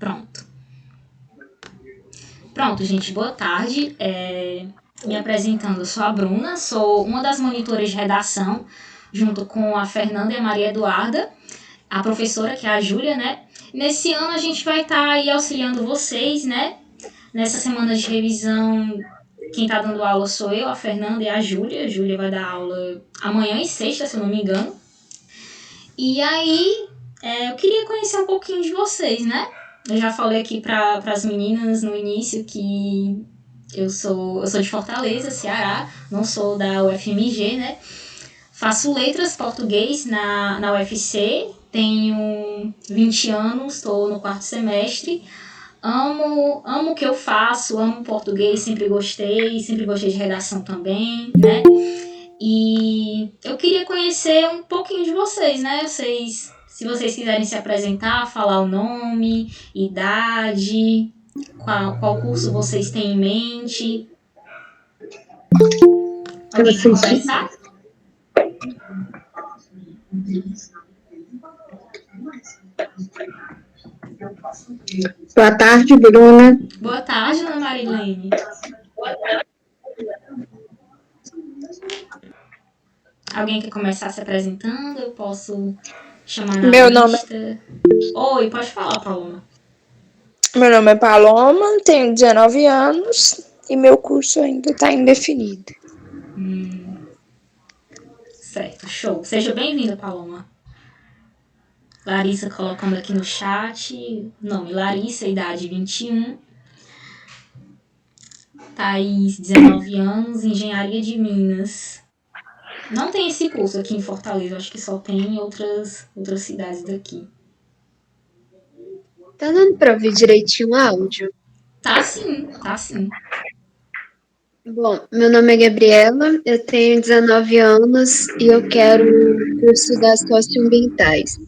Pronto. Pronto, gente, boa tarde. Me apresentando, eu sou a Bruna, sou uma das monitoras de redação, junto com a Fernanda e a Maria Eduarda, a professora, que é a Júlia, né? Nesse ano a gente vai estar aí auxiliando vocês, né? Nessa semana de revisão, quem está dando aula sou eu, a Fernanda e a Júlia. A Júlia vai dar aula amanhã e sexta, se eu não me engano. E aí, eu queria conhecer um pouquinho de vocês, né? Eu já falei aqui para as meninas no início que eu sou de Fortaleza, Ceará, não sou da UFMG, né? Faço letras português na UFC, tenho 20 anos, estou no 4º semestre. Amo o que eu faço, amo português, sempre gostei de redação também, né? E eu queria conhecer um pouquinho de vocês, né? Se vocês quiserem se apresentar, falar o nome, idade, qual curso vocês têm em mente. Alguém quer conversar? Boa tarde, Bruna. Boa tarde, Ana Marilene. Alguém quer começar se apresentando? Eu posso chamar na Meu lista. Oi, pode falar, Paloma. Meu nome é Paloma, tenho 19 anos e meu curso ainda está indefinido. Certo, show. Seja bem-vinda, Paloma. Larissa colocando aqui no chat. Nome Larissa, idade 21. Thaís, 19 anos, engenharia de Minas. Não tem esse curso aqui em Fortaleza, acho que só tem em outras cidades daqui. Tá dando pra ouvir direitinho o áudio? Tá sim, tá sim. Bom, meu nome é Gabriela, eu tenho 19 anos e eu quero o curso das socioambientais.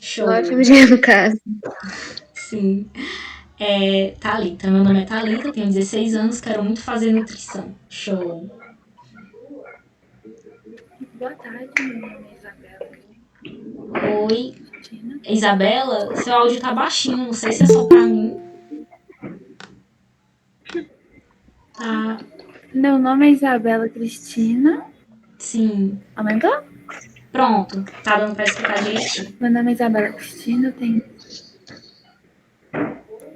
Show. No UFMG, no caso. Sim. Thalita, meu nome é Thalita, tenho 16 anos, quero muito fazer nutrição. Show. Boa tarde, meu nome é Isabela. Oi. Isabela, seu áudio tá baixinho, não sei se é só pra mim. Tá. Meu nome é Isabela Cristina. Sim. Aumentou? Pronto, tá dando pra explicar direitinho. Meu nome é Isabela Cristina,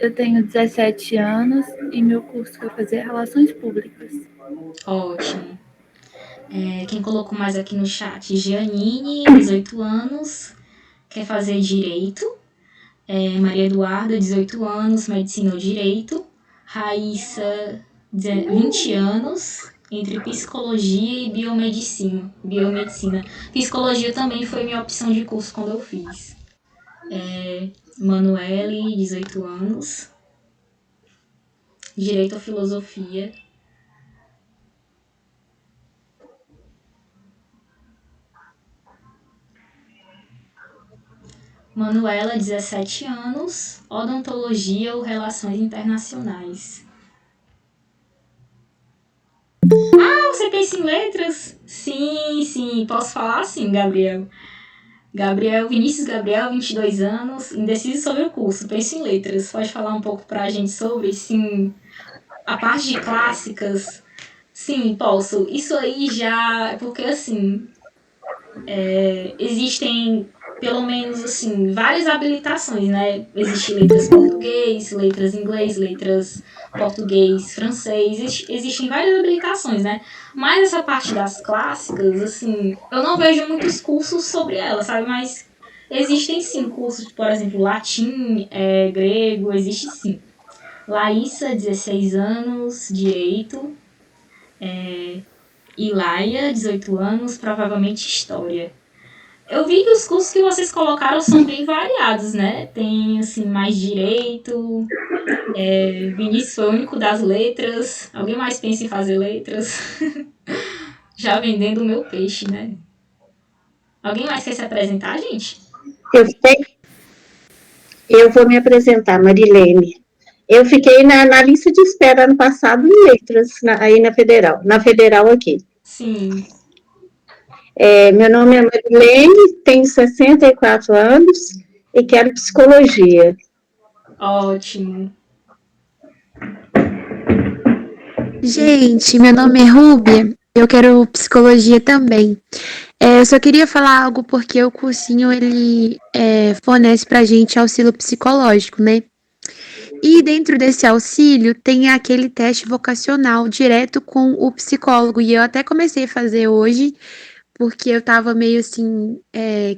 eu tenho 17 anos e meu curso vai fazer Relações Públicas. Ótimo. Quem colocou mais aqui no chat? Gianine, 18 anos, quer fazer Direito. Maria Eduarda, 18 anos, Medicina ou Direito. Raíssa, 20 anos, entre Psicologia e Biomedicina. Psicologia também foi minha opção de curso quando eu fiz. Manuele, 18 anos. Direito ou Filosofia. Manuela, 17 anos, Odontologia ou Relações Internacionais. Ah, você pensa em letras? Sim, posso falar sim, Gabriel. Vinícius Gabriel, 22 anos, indeciso sobre o curso, penso em letras. Pode falar um pouco pra gente sobre, sim, a parte de clássicas? Sim, posso. Isso aí já, porque assim, existem pelo menos assim várias habilitações, né? Existe letras português, letras inglês, letras português, francês, existem várias habilitações, né? Mas essa parte das clássicas, assim, eu não vejo muitos cursos sobre ela, sabe? Mas existem sim cursos, por exemplo, latim, grego, existe sim. Laíssa, 16 anos, direito. Ilaia, 18 anos, provavelmente história. Eu vi que os cursos que vocês colocaram são bem variados, né? Tem, assim, mais direito. Vinícius foi o único das letras. Alguém mais pensa em fazer letras? Já vendendo o meu peixe, né? Alguém mais quer se apresentar, gente? Eu vou me apresentar, Marilene. Eu fiquei na lista de espera ano passado em letras, aí na Federal aqui. Sim. Meu nome é Marilene, tenho 64 anos e quero psicologia. Ótimo. Gente, meu nome é Rúbia, eu quero psicologia também. Eu só queria falar algo porque o cursinho ele fornece pra gente auxílio psicológico, né? E dentro desse auxílio tem aquele teste vocacional direto com o psicólogo. E eu até comecei a fazer hoje, porque eu tava meio assim,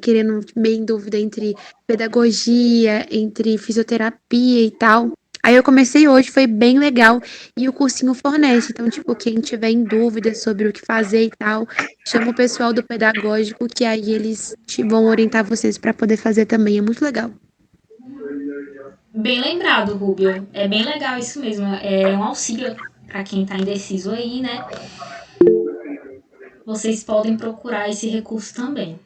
querendo, meio em dúvida entre pedagogia, entre fisioterapia e tal. Aí eu comecei hoje, foi bem legal, e o cursinho fornece. Então, tipo, quem tiver em dúvida sobre o que fazer e tal, chama o pessoal do pedagógico, que aí eles vão orientar vocês para poder fazer também. É muito legal. Bem lembrado, Rubia. É bem legal isso mesmo. É um auxílio para quem está indeciso aí, né? Vocês podem procurar esse recurso também.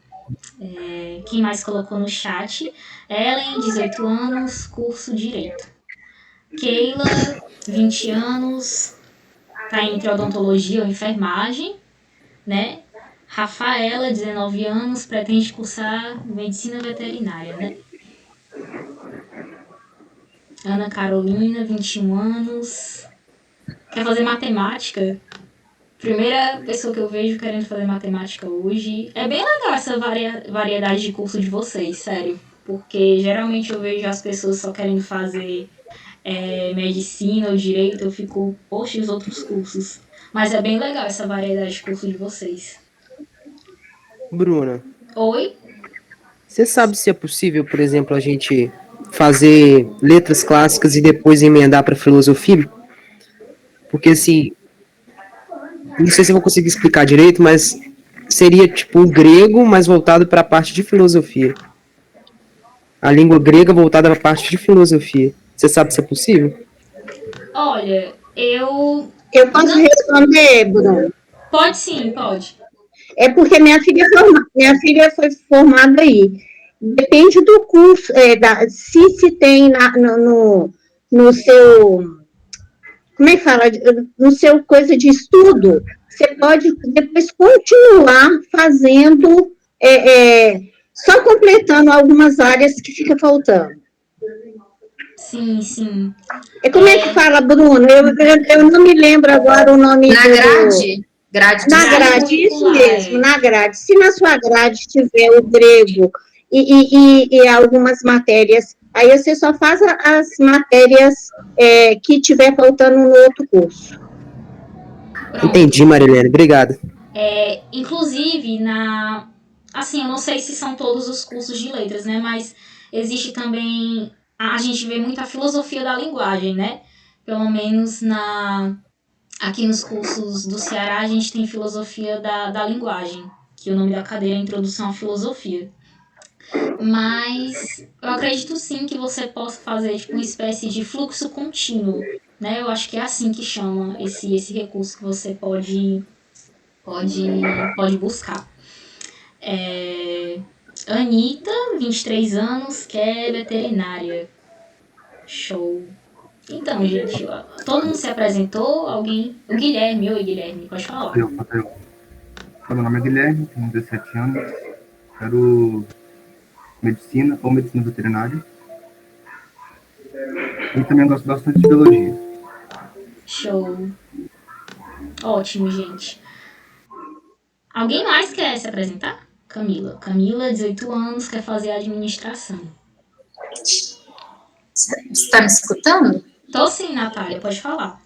Quem mais colocou no chat? Ellen, 18 anos, curso Direito. Keila, 20 anos, tá entre odontologia ou enfermagem, né? Rafaela, 19 anos, pretende cursar medicina veterinária, né? Ana Carolina, 21 anos, quer fazer matemática. Primeira pessoa que eu vejo querendo fazer matemática hoje. É bem legal essa variedade de curso de vocês, sério. Porque geralmente eu vejo as pessoas só querendo fazer medicina ou direito, eu fico, poxa, e os outros cursos. Mas é bem legal essa variedade de curso de vocês. Bruna, Oi? você sabe se é possível, por exemplo, a gente fazer letras clássicas e depois emendar para filosofia? Porque assim, não sei se eu vou conseguir explicar direito, mas seria tipo um grego, mas voltado para a parte de filosofia. A língua grega voltada para a parte de filosofia. Você sabe se é possível? Olha, eu. Eu posso responder, Bruno? Pode sim, pode. É porque minha filha foi formada aí. Depende do curso, se tem no seu, como é que fala? No seu coisa de estudo, você pode depois continuar fazendo, só completando algumas áreas que fica faltando. Sim, sim. Como é que fala, Bruno? Eu não me lembro agora o nome Na grade? Na grade, isso mesmo, na grade. Se na sua grade tiver o grego e algumas matérias, aí você só faz as matérias que tiver faltando no outro curso. Pronto. Entendi, Marilene. Obrigado. Inclusive, assim, eu não sei se são todos os cursos de letras, né? Mas existe também. A gente vê muito a filosofia da linguagem, né? Pelo menos aqui nos cursos do Ceará, a gente tem filosofia da linguagem, que o nome da cadeira é Introdução à Filosofia. Mas eu acredito sim que você possa fazer tipo, uma espécie de fluxo contínuo, né? Eu acho que é assim que chama esse recurso que você pode buscar. Anitta, 23 anos, que é veterinária. Show. Então, gente, todo mundo se apresentou? Alguém? O Guilherme, oi Guilherme, pode falar. Eu. Meu nome é Guilherme, tenho 17 anos, quero medicina ou medicina veterinária. E também gosto bastante de biologia. Show. Ótimo, gente. Alguém mais quer se apresentar? Camila. Camila, 18 anos, quer fazer administração. Você está me escutando? Tô sim, Natália, pode falar.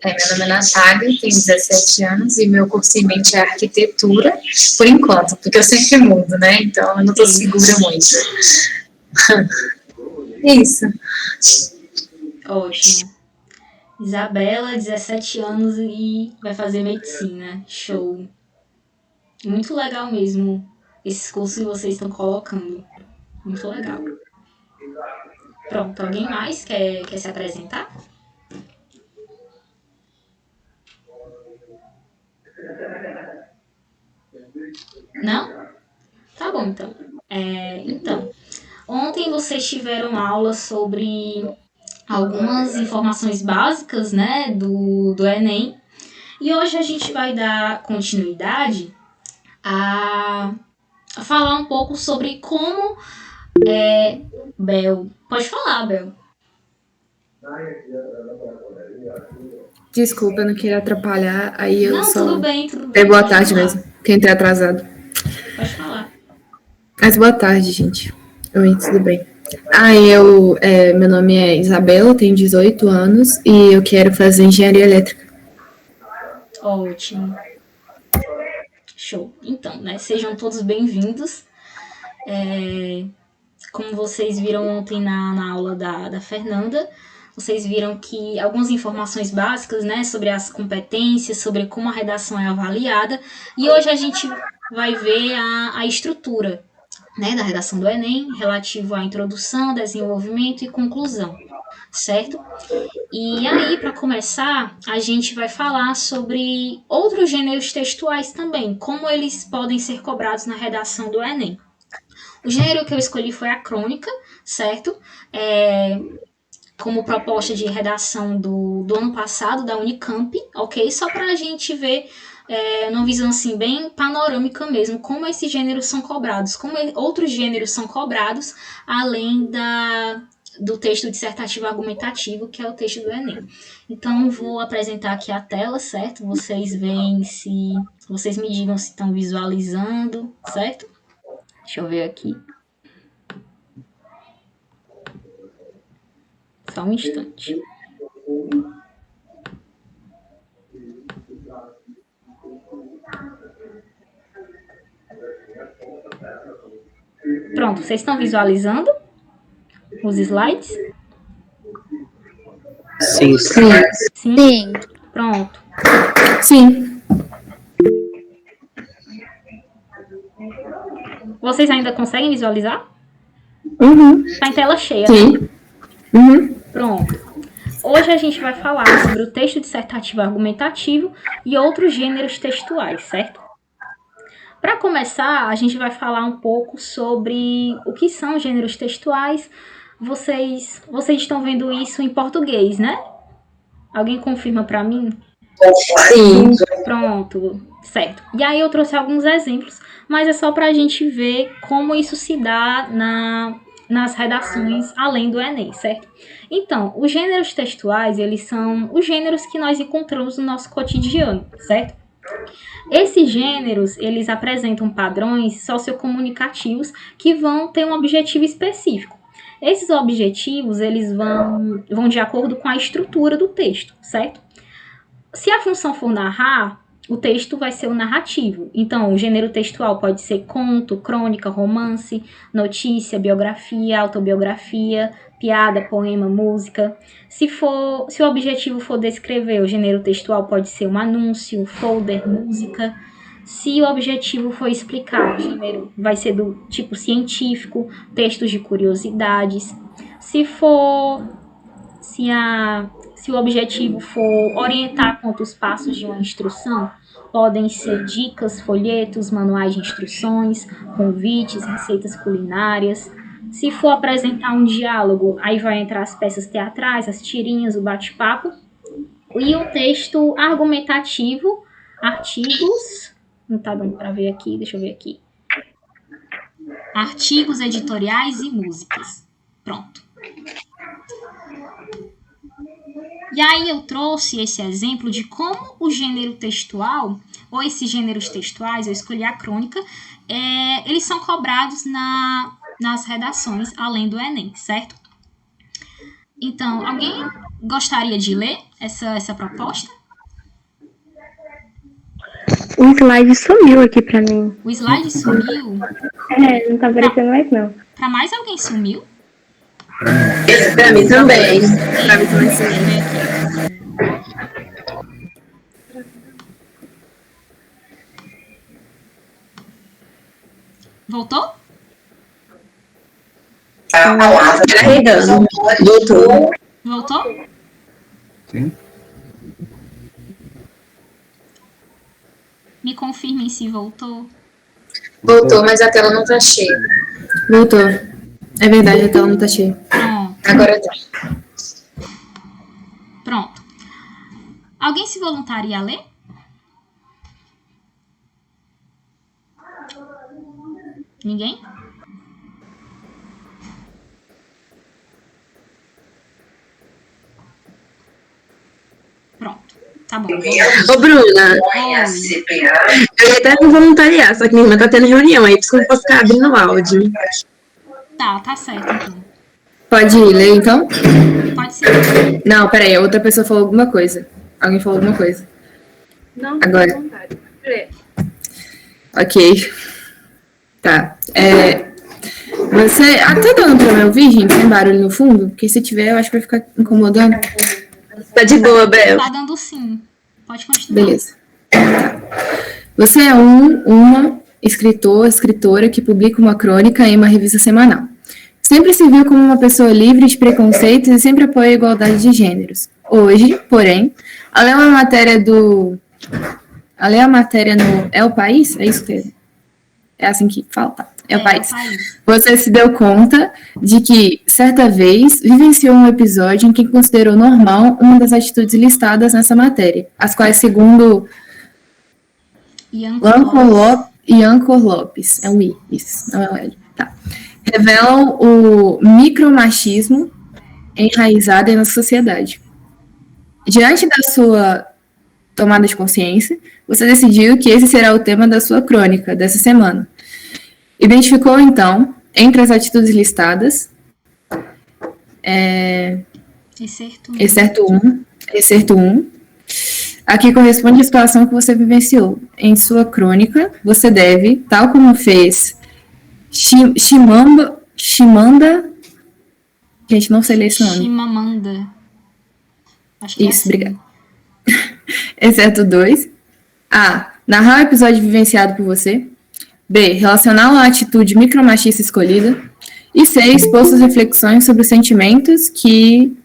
Meu nome é Natália, tenho 17 anos e meu curso em mente é arquitetura, por enquanto, porque eu sempre mudo, né? Então eu não estou segura muito. Isso. Ótimo. Isabela, 17 anos e vai fazer medicina. Show. Muito legal mesmo esses cursos que vocês estão colocando. Muito legal. Pronto, alguém mais quer se apresentar? Não? Tá bom, então. Então, ontem vocês tiveram aula sobre algumas informações básicas, né, do Enem. E hoje a gente vai dar continuidade a falar um pouco sobre como Bel. Pode falar, Bel. Desculpa, eu não queria atrapalhar, aí eu Não, só tudo bem, tudo dei bem. boa Pode tarde falar. mesmo, que entrei atrasado. Pode falar. Mas boa tarde, gente. Oi, tudo bem? Meu nome é Isabela, tenho 18 anos e eu quero fazer engenharia elétrica. Ótimo. Show. Então, né? Sejam todos bem-vindos. Como vocês viram ontem na aula da Fernanda, vocês viram que algumas informações básicas, né, sobre as competências, sobre como a redação é avaliada, e hoje a gente vai ver a estrutura, né, da redação do Enem, relativo à introdução, desenvolvimento e conclusão, certo? E aí, para começar, a gente vai falar sobre outros gêneros textuais também, como eles podem ser cobrados na redação do Enem. O gênero que eu escolhi foi a crônica, certo? Como proposta de redação do ano passado, da Unicamp, ok? Só para a gente ver, numa visão assim, bem panorâmica mesmo, como esses gêneros são cobrados, como outros gêneros são cobrados, além do texto dissertativo argumentativo, que é o texto do Enem. Então, vou apresentar aqui a tela, certo? Vocês veem se... Vocês me digam se estão visualizando, certo? Deixa eu ver aqui. Só um instante. Pronto, vocês estão visualizando os slides? Sim. Sim? Pronto. Sim. Vocês ainda conseguem visualizar? Uhum. Tá em tela cheia, Sim. né? Uhum. Pronto. Hoje a gente vai falar sobre o texto dissertativo argumentativo e outros gêneros textuais, certo? Para começar, a gente vai falar um pouco sobre o que são gêneros textuais. Vocês estão vendo isso em português, né? Alguém confirma para mim? Sim. Pronto, certo. E aí eu trouxe alguns exemplos, mas é só para a gente ver como isso se dá nas redações além do Enem, certo? Então, os gêneros textuais, eles são os gêneros que nós encontramos no nosso cotidiano, certo? Esses gêneros, eles apresentam padrões sociocomunicativos que vão ter um objetivo específico. Esses objetivos, eles vão de acordo com a estrutura do texto, certo? Se a função for narrar, o texto vai ser o narrativo. Então, o gênero textual pode ser conto, crônica, romance, notícia, biografia, autobiografia, piada, poema, música. Se o objetivo for descrever, o gênero textual pode ser um anúncio, folder, música. Se o objetivo for explicar, o gênero vai ser do tipo científico, textos de curiosidades. Se o objetivo for orientar quanto os passos de uma instrução, podem ser dicas, folhetos, manuais de instruções, convites, receitas culinárias. Se for apresentar um diálogo, aí vai entrar as peças teatrais, as tirinhas, o bate-papo. E o texto argumentativo, artigos... Não tá dando para ver aqui, deixa eu ver aqui. Artigos editoriais e músicas. Pronto. E aí eu trouxe esse exemplo de como o gênero textual, ou esses gêneros textuais, eu escolhi a crônica, eles são cobrados nas redações, além do Enem, certo? Então, alguém gostaria de ler essa proposta? O slide sumiu aqui pra mim. O slide sumiu? Não tá aparecendo mais não. Pra mais alguém sumiu? Pra mim também. Pra mim também sumiu. Voltou? Carregando. Voltou? Sim. Me confirmem se voltou. Voltou, mas a tela não tá cheia. Voltou. É verdade, a tela não tá cheia. Pronto. Agora tá. Pronto. Alguém se voluntaria a ler? Ninguém? Tá bom. Ô, Bruna, eu ia até me voluntariar, só que minha irmã tá tendo reunião aí, por isso que eu não posso ficar abrindo o áudio. Tá certo, então. Pode ler, então? Pode ser. Não, peraí, a outra pessoa falou alguma coisa. Alguém falou alguma coisa. Não, Agora. com vontade. É. Ok. Tá. Você. Tá dando pra me ouvir, gente? Tem barulho no fundo? Porque se tiver, eu acho que vai ficar incomodando. Tá de boa, Bel. Tá dando sim. Pode continuar. Beleza. Tá. Você é uma escritora que publica uma crônica em uma revista semanal. Sempre se viu como uma pessoa livre de preconceitos e sempre apoia a igualdade de gêneros. Hoje, porém, ao ler a matéria no É o País? É isso que é assim que fala? Tá. É o País. Você se deu conta de que, certa vez, vivenciou um episódio em que considerou normal uma das atitudes listadas nessa matéria, as quais, segundo Iancor Lopes, é um I, isso, não é um L, tá, revelam o micromachismo enraizado na sociedade. Diante da sua tomada de consciência, você decidiu que esse será o tema da sua crônica dessa semana. Identificou, então, entre as atitudes listadas, excerto 1, a que corresponde à situação que você vivenciou. Em sua crônica, você deve, tal como fez Chimamanda, gente, não sei ler esse nome. Chimamanda. Acho que isso, é assim. Obrigada. Excerto 2. A. Narrar o episódio vivenciado por você. B. Relacioná-lo à atitude micromachista escolhida. E C. Expor suas reflexões sobre os sentimentos que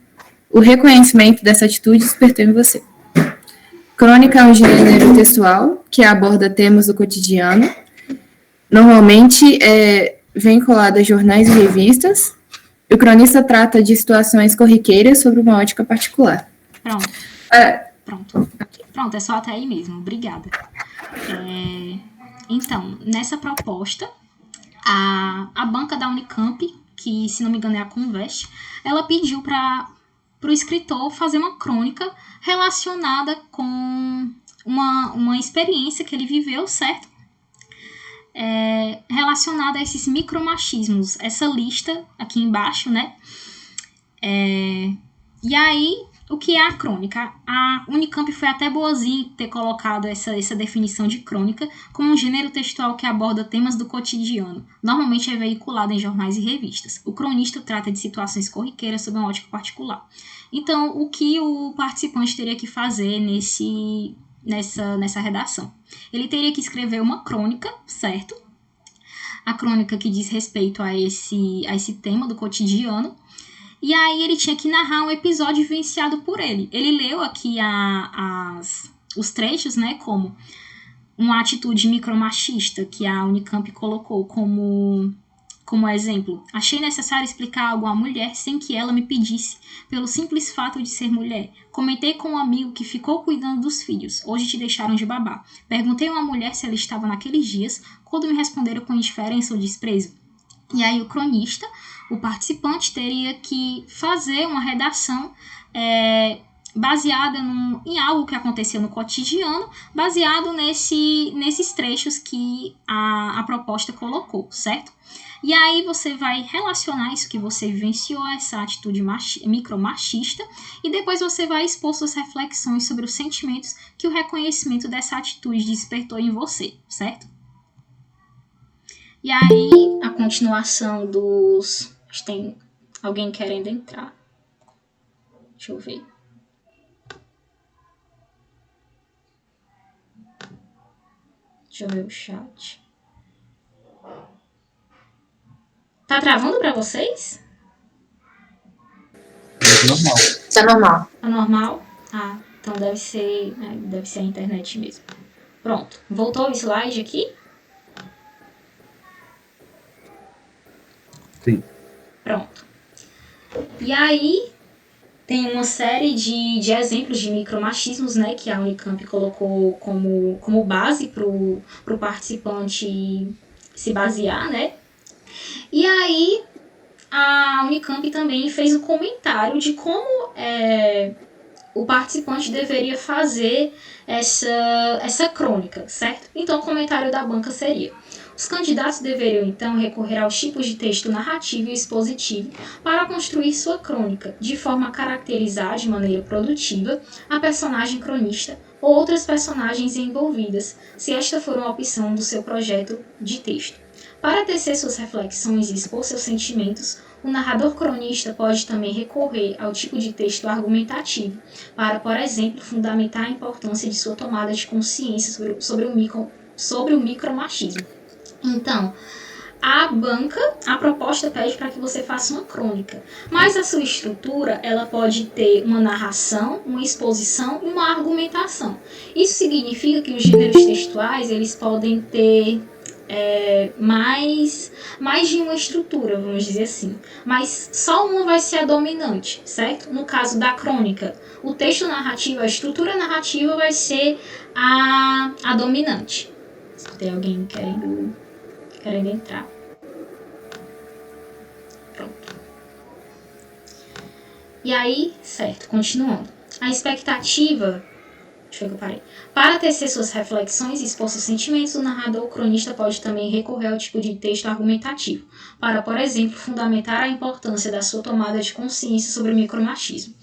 o reconhecimento dessa atitude despertou em você. Crônica é um gênero textual que aborda temas do cotidiano. Normalmente é vinculado a jornais e revistas. O cronista trata de situações corriqueiras sobre uma ótica particular. Pronto. Pronto, é só até aí mesmo. Obrigada. Então, nessa proposta, a banca da Unicamp, que se não me engano é a Convest, ela pediu para o escritor fazer uma crônica relacionada com uma experiência que ele viveu, certo? Relacionada a esses micromachismos. Essa lista aqui embaixo, né? E aí, o que é a crônica? A Unicamp foi até boazinha ter colocado essa definição de crônica como um gênero textual que aborda temas do cotidiano. Normalmente é veiculado em jornais e revistas. O cronista trata de situações corriqueiras sob uma ótica particular. Então, o que o participante teria que fazer nessa redação? Ele teria que escrever uma crônica, certo? A crônica que diz respeito a esse tema do cotidiano. E aí ele tinha que narrar um episódio vivenciado por ele. Ele leu aqui os trechos, né, como uma atitude micromachista que a Unicamp colocou como exemplo. Achei necessário explicar algo à mulher sem que ela me pedisse, pelo simples fato de ser mulher. Comentei com um amigo que ficou cuidando dos filhos. Hoje te deixaram de babá. Perguntei a uma mulher se ela estava naqueles dias, quando me responderam com indiferença ou desprezo. E aí o cronista, o participante, teria que fazer uma redação baseada em algo que aconteceu no cotidiano, baseado nesses trechos que a proposta colocou, certo? E aí você vai relacionar isso que você vivenciou, essa atitude micromachista, e depois você vai expor suas reflexões sobre os sentimentos que o reconhecimento dessa atitude despertou em você, certo? E aí, a continuação dos... Tem alguém querendo entrar. Deixa eu ver. Deixa eu ver o chat. Tá travando pra vocês? Normal. Tá normal. Tá normal? Ah, então deve ser a internet mesmo. Pronto. Voltou o slide aqui? Sim. Pronto. E aí, tem uma série de exemplos de micromachismos, né, que a Unicamp colocou como base para o participante se basear, né? E aí, a Unicamp também fez um comentário de como o participante deveria fazer essa crônica, certo? Então, o comentário da banca seria: os candidatos deveriam, então, recorrer aos tipos de texto narrativo e expositivo para construir sua crônica, de forma a caracterizar de maneira produtiva a personagem cronista ou outras personagens envolvidas, se esta for uma opção do seu projeto de texto. Para tecer suas reflexões e expor seus sentimentos, o narrador cronista pode também recorrer ao tipo de texto argumentativo, para, por exemplo, fundamentar a importância de sua tomada de consciência sobre o micromachismo. Então, a proposta pede para que você faça uma crônica, mas a sua estrutura ela pode ter uma narração, uma exposição e uma argumentação. Isso significa que os gêneros textuais eles podem ter mais de uma estrutura, vamos dizer assim, mas só uma vai ser a dominante, certo? No caso da crônica, o texto narrativo, a estrutura narrativa vai ser a dominante. Tem alguém querendo entrar? Pronto. E aí, certo, continuando. A expectativa... Deixa eu ver que eu parei. Para tecer suas reflexões e expor seus sentimentos, o narrador ou cronista pode também recorrer ao tipo de texto argumentativo, para, por exemplo, fundamentar a importância da sua tomada de consciência sobre o micromachismo.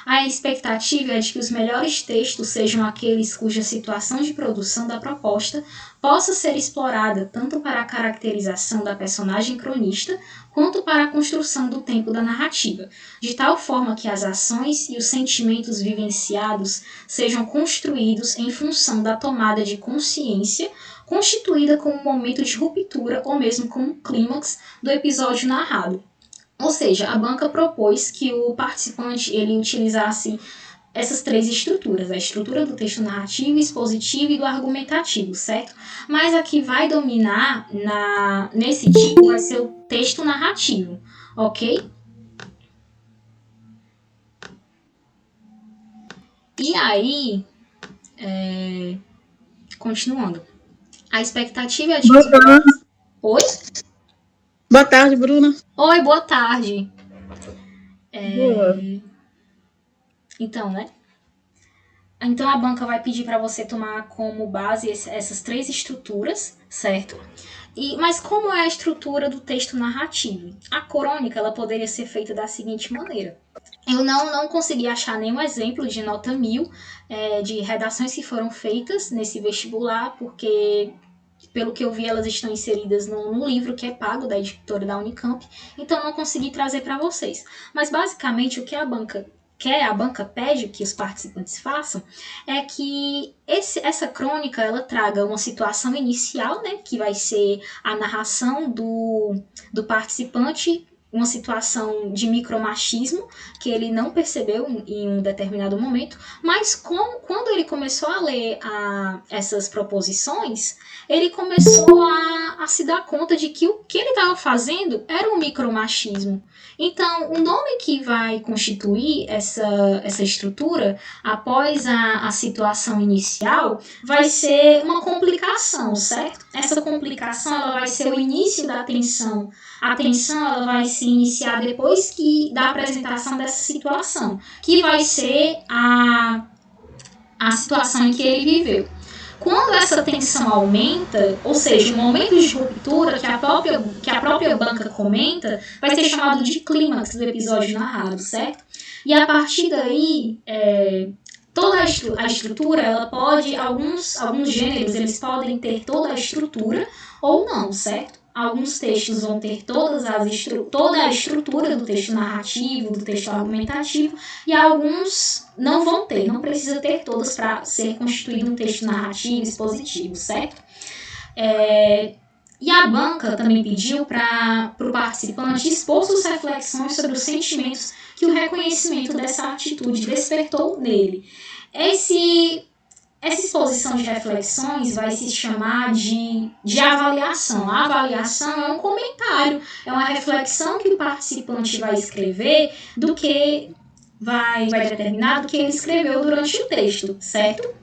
A expectativa é de que os melhores textos sejam aqueles cuja situação de produção da proposta possa ser explorada tanto para a caracterização da personagem cronista quanto para a construção do tempo da narrativa, de tal forma que as ações e os sentimentos vivenciados sejam construídos em função da tomada de consciência constituída como um momento de ruptura ou mesmo como um clímax do episódio narrado. Ou seja, a banca propôs que o participante ele utilizasse essas três estruturas, a estrutura do texto narrativo, expositivo e do argumentativo, certo? Mas a que vai dominar nesse tipo vai ser o texto narrativo, ok? E aí, continuando, a expectativa é de... Oi? Boa tarde, Bruna. Oi, boa tarde. Boa. Então, né? Então, a banca vai pedir para você tomar como base essas três estruturas, certo? Mas como é a estrutura do texto narrativo? A crônica ela poderia ser feita da seguinte maneira. Eu não consegui achar nenhum exemplo de nota 1000 de redações que foram feitas nesse vestibular, porque... Pelo que eu vi, elas estão inseridas num livro que é pago da editora da Unicamp, então não consegui trazer para vocês. Mas basicamente o que a banca quer, a banca pede que os participantes façam, é que essa crônica ela traga uma situação inicial, né, que vai ser a narração do participante, uma situação de micromachismo que ele não percebeu em um determinado momento, mas quando ele começou a ler essas proposições, ele começou a se dar conta de que o que ele estava fazendo era um micromachismo. Então, o nome que vai constituir essa estrutura, após a situação inicial, vai ser uma complicação, certo? Essa complicação ela vai ser o início da tensão. A tensão ela vai se iniciar depois da apresentação dessa situação, que vai ser a situação em que ele viveu. Quando essa tensão aumenta, ou seja, o momento de ruptura que a própria banca comenta, vai ser chamado de clímax do episódio narrado, certo? E a partir daí, toda a estrutura, ela pode, alguns gêneros, eles podem ter toda a estrutura ou não, certo? Alguns textos vão ter toda a estrutura do texto narrativo, do texto argumentativo, e alguns não vão ter, não precisa ter todas para ser constituído um texto narrativo, expositivo, certo? E a banca também pediu para o participante expor suas reflexões sobre os sentimentos que o reconhecimento dessa atitude despertou nele. Essa exposição de reflexões vai se chamar de avaliação. A avaliação é um comentário, é uma reflexão que o participante vai escrever do que vai determinar do que ele escreveu durante o texto, certo?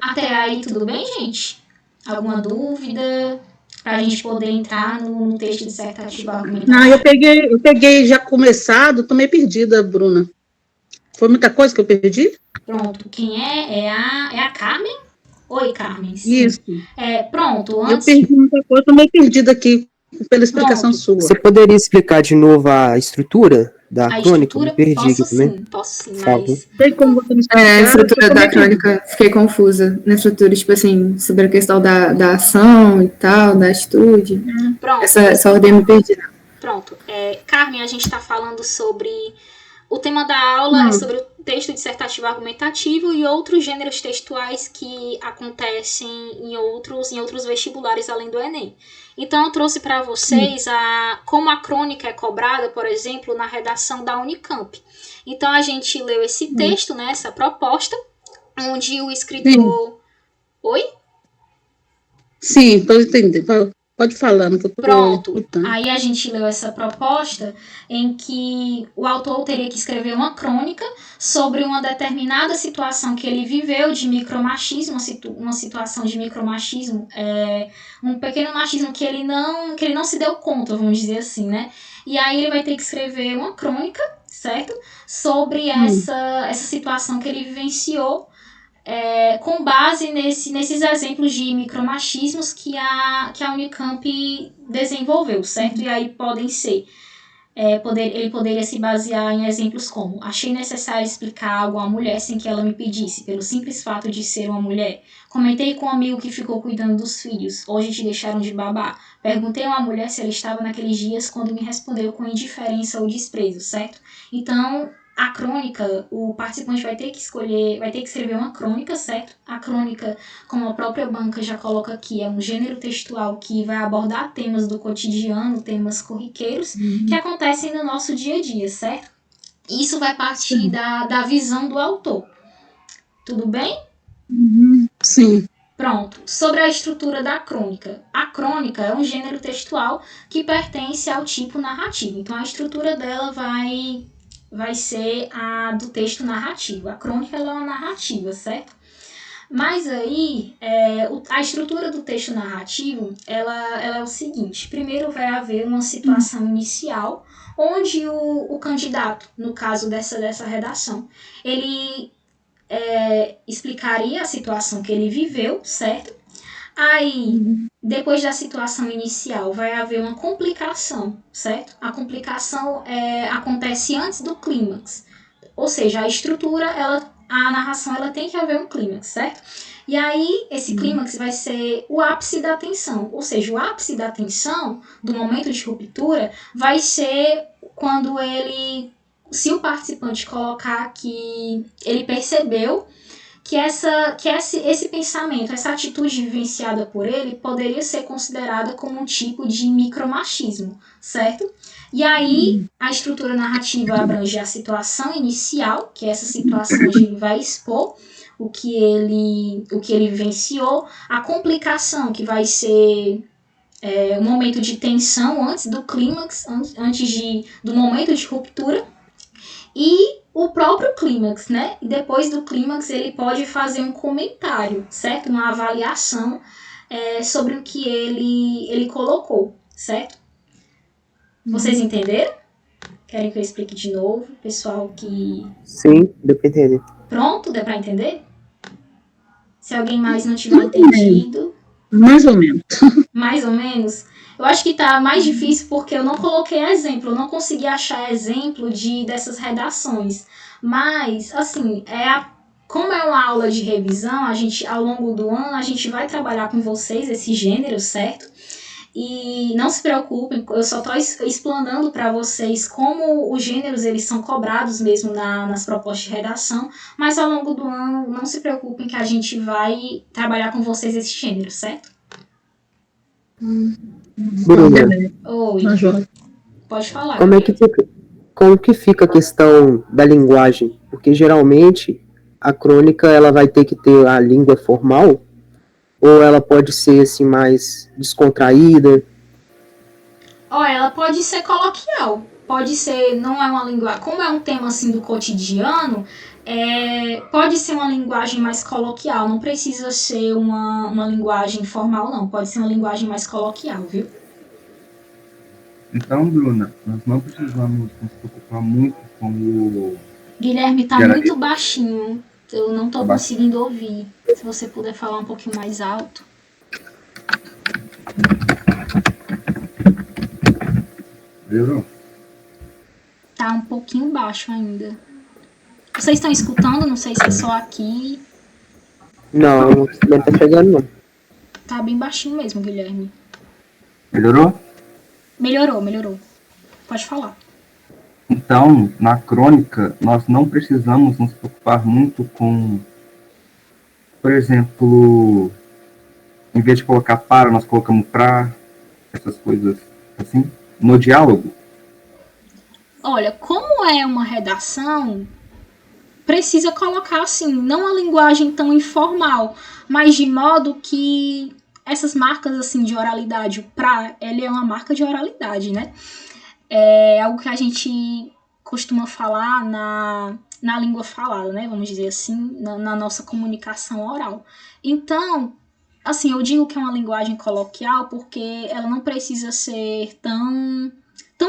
Até aí, tudo bem, gente? Alguma dúvida? Para a gente poder entrar no texto dissertativo argumentativo. Não, eu peguei já começado, tô meio perdida, Bruna. Foi muita coisa que eu perdi? Pronto, quem é a Carmen? Oi, Carmen. Sim. Isso. Pronto, Eu antes. perdi muita coisa, tô meio perdida aqui pela explicação Pronto. sua. Você poderia explicar de novo a estrutura da A crônica? Eu estrutura, me perdi aqui também. posso sim, Por favor. mas. Sei como você me A estrutura explicar, da crônica, fiquei confusa. Na estrutura, tipo assim, sobre a questão da ação e tal, da atitude. Pronto. Essa ordem eu me perdi. Pronto. Carmen, a gente está falando sobre. O tema da aula é sobre o texto dissertativo argumentativo e outros gêneros textuais que acontecem em outros vestibulares além do Enem. Então, eu trouxe para vocês como a crônica é cobrada, por exemplo, na redação da Unicamp. Então, a gente leu esse texto, né, essa proposta, onde o escritor... Oi? Sim, estou entendendo. Pode falar, não tô Pronto. escutando. Aí a gente leu essa proposta em que o autor teria que escrever uma crônica sobre uma determinada situação que ele viveu de micromachismo, uma situação de micromachismo, um pequeno machismo que ele não se deu conta, vamos dizer assim, né? E aí ele vai ter que escrever uma crônica, certo? Sobre essa situação que ele vivenciou, com base nesses exemplos de micromachismos que a Unicamp desenvolveu, certo? E aí podem ser, ele poderia se basear em exemplos como: achei necessário explicar algo à mulher sem que ela me pedisse, pelo simples fato de ser uma mulher. Comentei com um amigo que ficou cuidando dos filhos, hoje te deixaram de babar. Perguntei a uma mulher se ela estava naqueles dias, quando me respondeu com indiferença ou desprezo, certo? Então, a crônica, o participante vai ter que escrever uma crônica, certo? A crônica, como a própria banca já coloca aqui, é um gênero textual que vai abordar temas do cotidiano, temas corriqueiros, que acontecem no nosso dia a dia, certo? Isso vai partir da visão do autor. Tudo bem? Sim. Pronto. Sobre a estrutura da crônica. A crônica é um gênero textual que pertence ao tipo narrativo. Então, a estrutura dela vai ser a do texto narrativo. A crônica ela é uma narrativa, certo? Mas aí, a estrutura do texto narrativo, ela é o seguinte: primeiro vai haver uma situação inicial, onde o candidato, no caso dessa redação, ele explicaria a situação que ele viveu, certo? Aí, depois da situação inicial, vai haver uma complicação, certo? A complicação acontece antes do clímax. Ou seja, a estrutura, a narração, ela tem que haver um clímax, certo? E aí, esse clímax vai ser o ápice da tensão. Ou seja, o ápice da tensão, do momento de ruptura, vai ser quando se o participante colocar que ele percebeu que esse pensamento, essa atitude vivenciada por ele poderia ser considerada como um tipo de micromachismo, certo? E aí, a estrutura narrativa abrange a situação inicial, que é essa situação onde ele vai expor o que ele vivenciou, a complicação, que vai ser um momento de tensão antes do clímax, antes do momento de ruptura, e o próprio clímax, né? E depois do clímax ele pode fazer um comentário, certo? Uma avaliação sobre o que ele colocou, certo? Vocês entenderam? Querem que eu explique de novo? Pessoal que... Sim, deu pra entender. Pronto? Deu pra entender? Se alguém mais não tiver entendido... Mais ou menos. Mais ou menos? Eu acho que tá mais difícil porque eu não coloquei exemplo, eu não consegui achar exemplo dessas redações. Mas, assim, como é uma aula de revisão, ao longo do ano, a gente vai trabalhar com vocês esse gênero, certo? E não se preocupem, eu só estou explanando para vocês como os gêneros eles são cobrados mesmo nas propostas de redação, mas ao longo do ano, não se preocupem que a gente vai trabalhar com vocês esse gênero, certo? Bruna, Oi, pode falar. como que fica a questão da linguagem? Porque geralmente a crônica ela vai ter que ter a língua formal, ou ela pode ser assim mais descontraída? Ela pode ser coloquial, pode ser, não é uma linguagem, como é um tema assim do cotidiano, pode ser uma linguagem mais coloquial, não precisa ser uma linguagem formal não, pode ser uma linguagem mais coloquial, viu? Então, Bruna, nós não precisamos nos preocupar muito com Guilherme, tá Gera- muito baixinho. Eu não tô Tá baixo. conseguindo ouvir. Se você puder falar um pouquinho mais alto. Melhorou? Tá um pouquinho baixo ainda. Vocês estão escutando? Não sei se é só aqui. Não, não tá chegando, não. Tá bem baixinho mesmo, Guilherme. Melhorou? Melhorou. Pode falar. Então, na crônica, nós não precisamos nos preocupar muito com, por exemplo, em vez de colocar para, nós colocamos pra, essas coisas assim, no diálogo. Olha, como é uma redação, precisa colocar assim, não a linguagem tão informal, mas de modo que essas marcas assim de oralidade, o pra, ele é uma marca de oralidade, né? É algo que a gente costuma falar na língua falada, né? Vamos dizer assim, na nossa comunicação oral. Então, assim, eu digo que é uma linguagem coloquial porque ela não precisa ser tão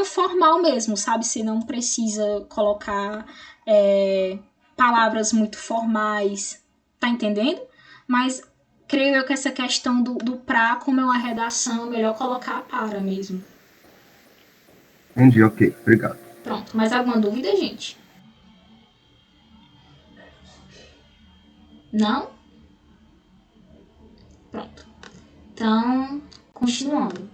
formal mesmo, sabe? Você não precisa colocar palavras muito formais, tá entendendo? Mas creio eu que essa questão do pra, como é uma redação, é melhor colocar para mesmo. Entendi, ok, obrigado. Pronto, mais alguma dúvida, gente? Não? Pronto. Então, continuando.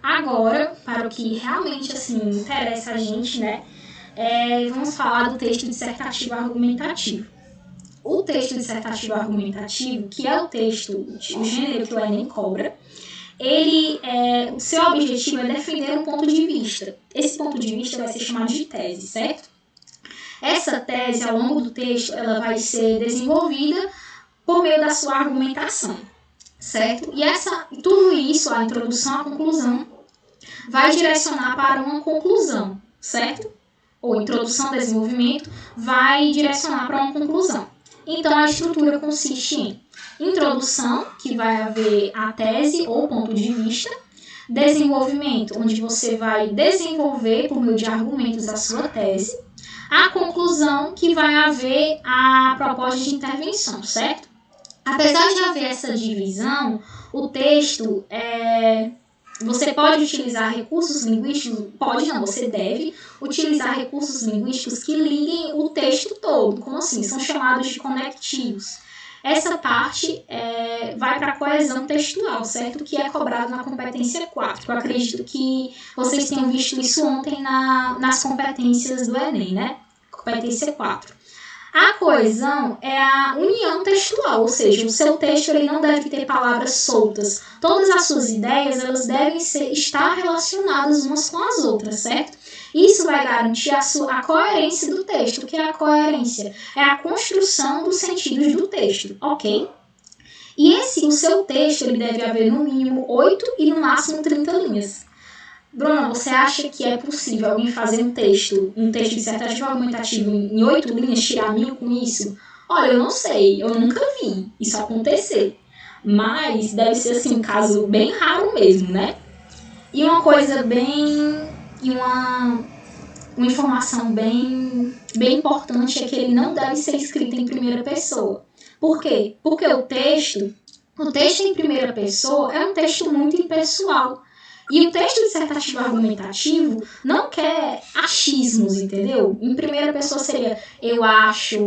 Agora, para o que realmente assim interessa a gente, né? Vamos falar do texto dissertativo argumentativo. O texto dissertativo argumentativo, que é o texto, o gênero que o Enem cobra, o seu objetivo é defender um ponto de vista. Esse ponto de vista vai ser chamado de tese, certo? Essa tese, ao longo do texto, ela vai ser desenvolvida por meio da sua argumentação, certo? E tudo isso, a introdução à conclusão, vai direcionar para uma conclusão, certo? Ou introdução ao desenvolvimento vai direcionar para uma conclusão. Então, a estrutura consiste em introdução, que vai haver a tese ou ponto de vista, desenvolvimento, onde você vai desenvolver por meio de argumentos a sua tese, a conclusão, que vai haver a proposta de intervenção, certo? Apesar de haver essa divisão, o texto você pode utilizar recursos linguísticos, você deve utilizar recursos linguísticos que liguem o texto todo, como assim? São chamados de conectivos. Essa parte vai para a coesão textual, certo? Que é cobrado na competência 4. Eu acredito que vocês tenham visto isso ontem nas competências do Enem, né? Competência 4. A coesão é a união textual, ou seja, o seu texto ele não deve ter palavras soltas. Todas as suas ideias elas devem estar relacionadas umas com as outras, certo? Isso vai garantir a coerência do texto. O que é a coerência? É a construção dos sentidos do texto, ok? E o seu texto ele deve haver no mínimo 8 e no máximo 30 linhas. Bruna, você acha que é possível alguém fazer um texto dissertativo argumentativo em 8 linhas, tirar 1000 com isso? Olha, eu não sei, eu nunca vi isso acontecer. Mas deve ser assim, um caso bem raro mesmo, né? E uma coisa uma informação bem importante é que ele não deve ser escrito em primeira pessoa. Por quê? Porque o texto em primeira pessoa é um texto muito impessoal. E o texto dissertativo argumentativo não quer achismos, entendeu? Em primeira pessoa seria eu acho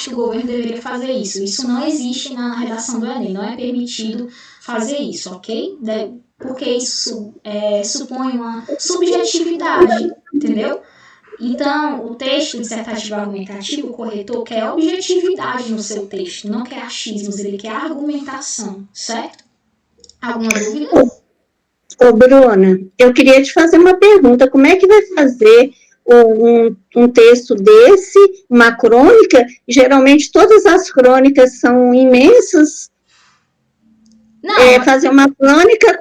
que o governo deveria fazer isso. Isso não existe na redação do Enem, não é permitido fazer isso, ok? Porque isso supõe uma subjetividade, entendeu? Então, o texto dissertativo argumentativo, o corretor quer objetividade no seu texto, não quer achismos, ele quer argumentação, certo? Alguma dúvida? Ô, Bruna, eu queria te fazer uma pergunta. Como é que vai fazer um texto desse, uma crônica? Geralmente todas as crônicas são imensas. Não. Fazer uma crônica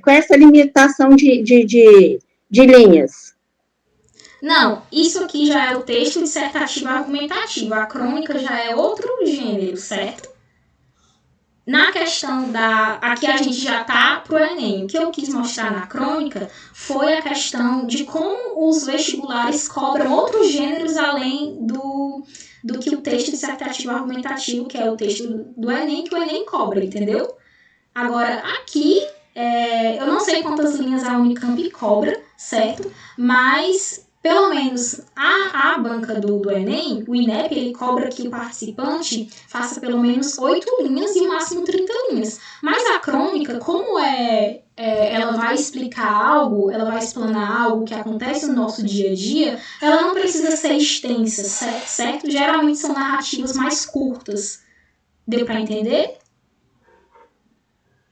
com essa limitação de linhas. Não, isso aqui já é o texto dissertativo argumentativo. A crônica já é outro gênero, certo? na questão da... Aqui a gente já tá pro Enem. O que eu quis mostrar na crônica foi a questão de como os vestibulares cobram outros gêneros além do que o texto dissertativo argumentativo, que é o texto do Enem, que o Enem cobra, entendeu? Agora, aqui, eu não sei quantas linhas a Unicamp cobra, certo? Mas, pelo menos, a banca do Enem, o INEP, ele cobra que o participante faça pelo menos 8 linhas e o máximo 30 linhas. Mas a crônica, como ela vai explicar algo, ela vai explanar algo que acontece no nosso dia a dia, ela não precisa ser extensa, certo? Geralmente são narrativas mais curtas. Deu para entender?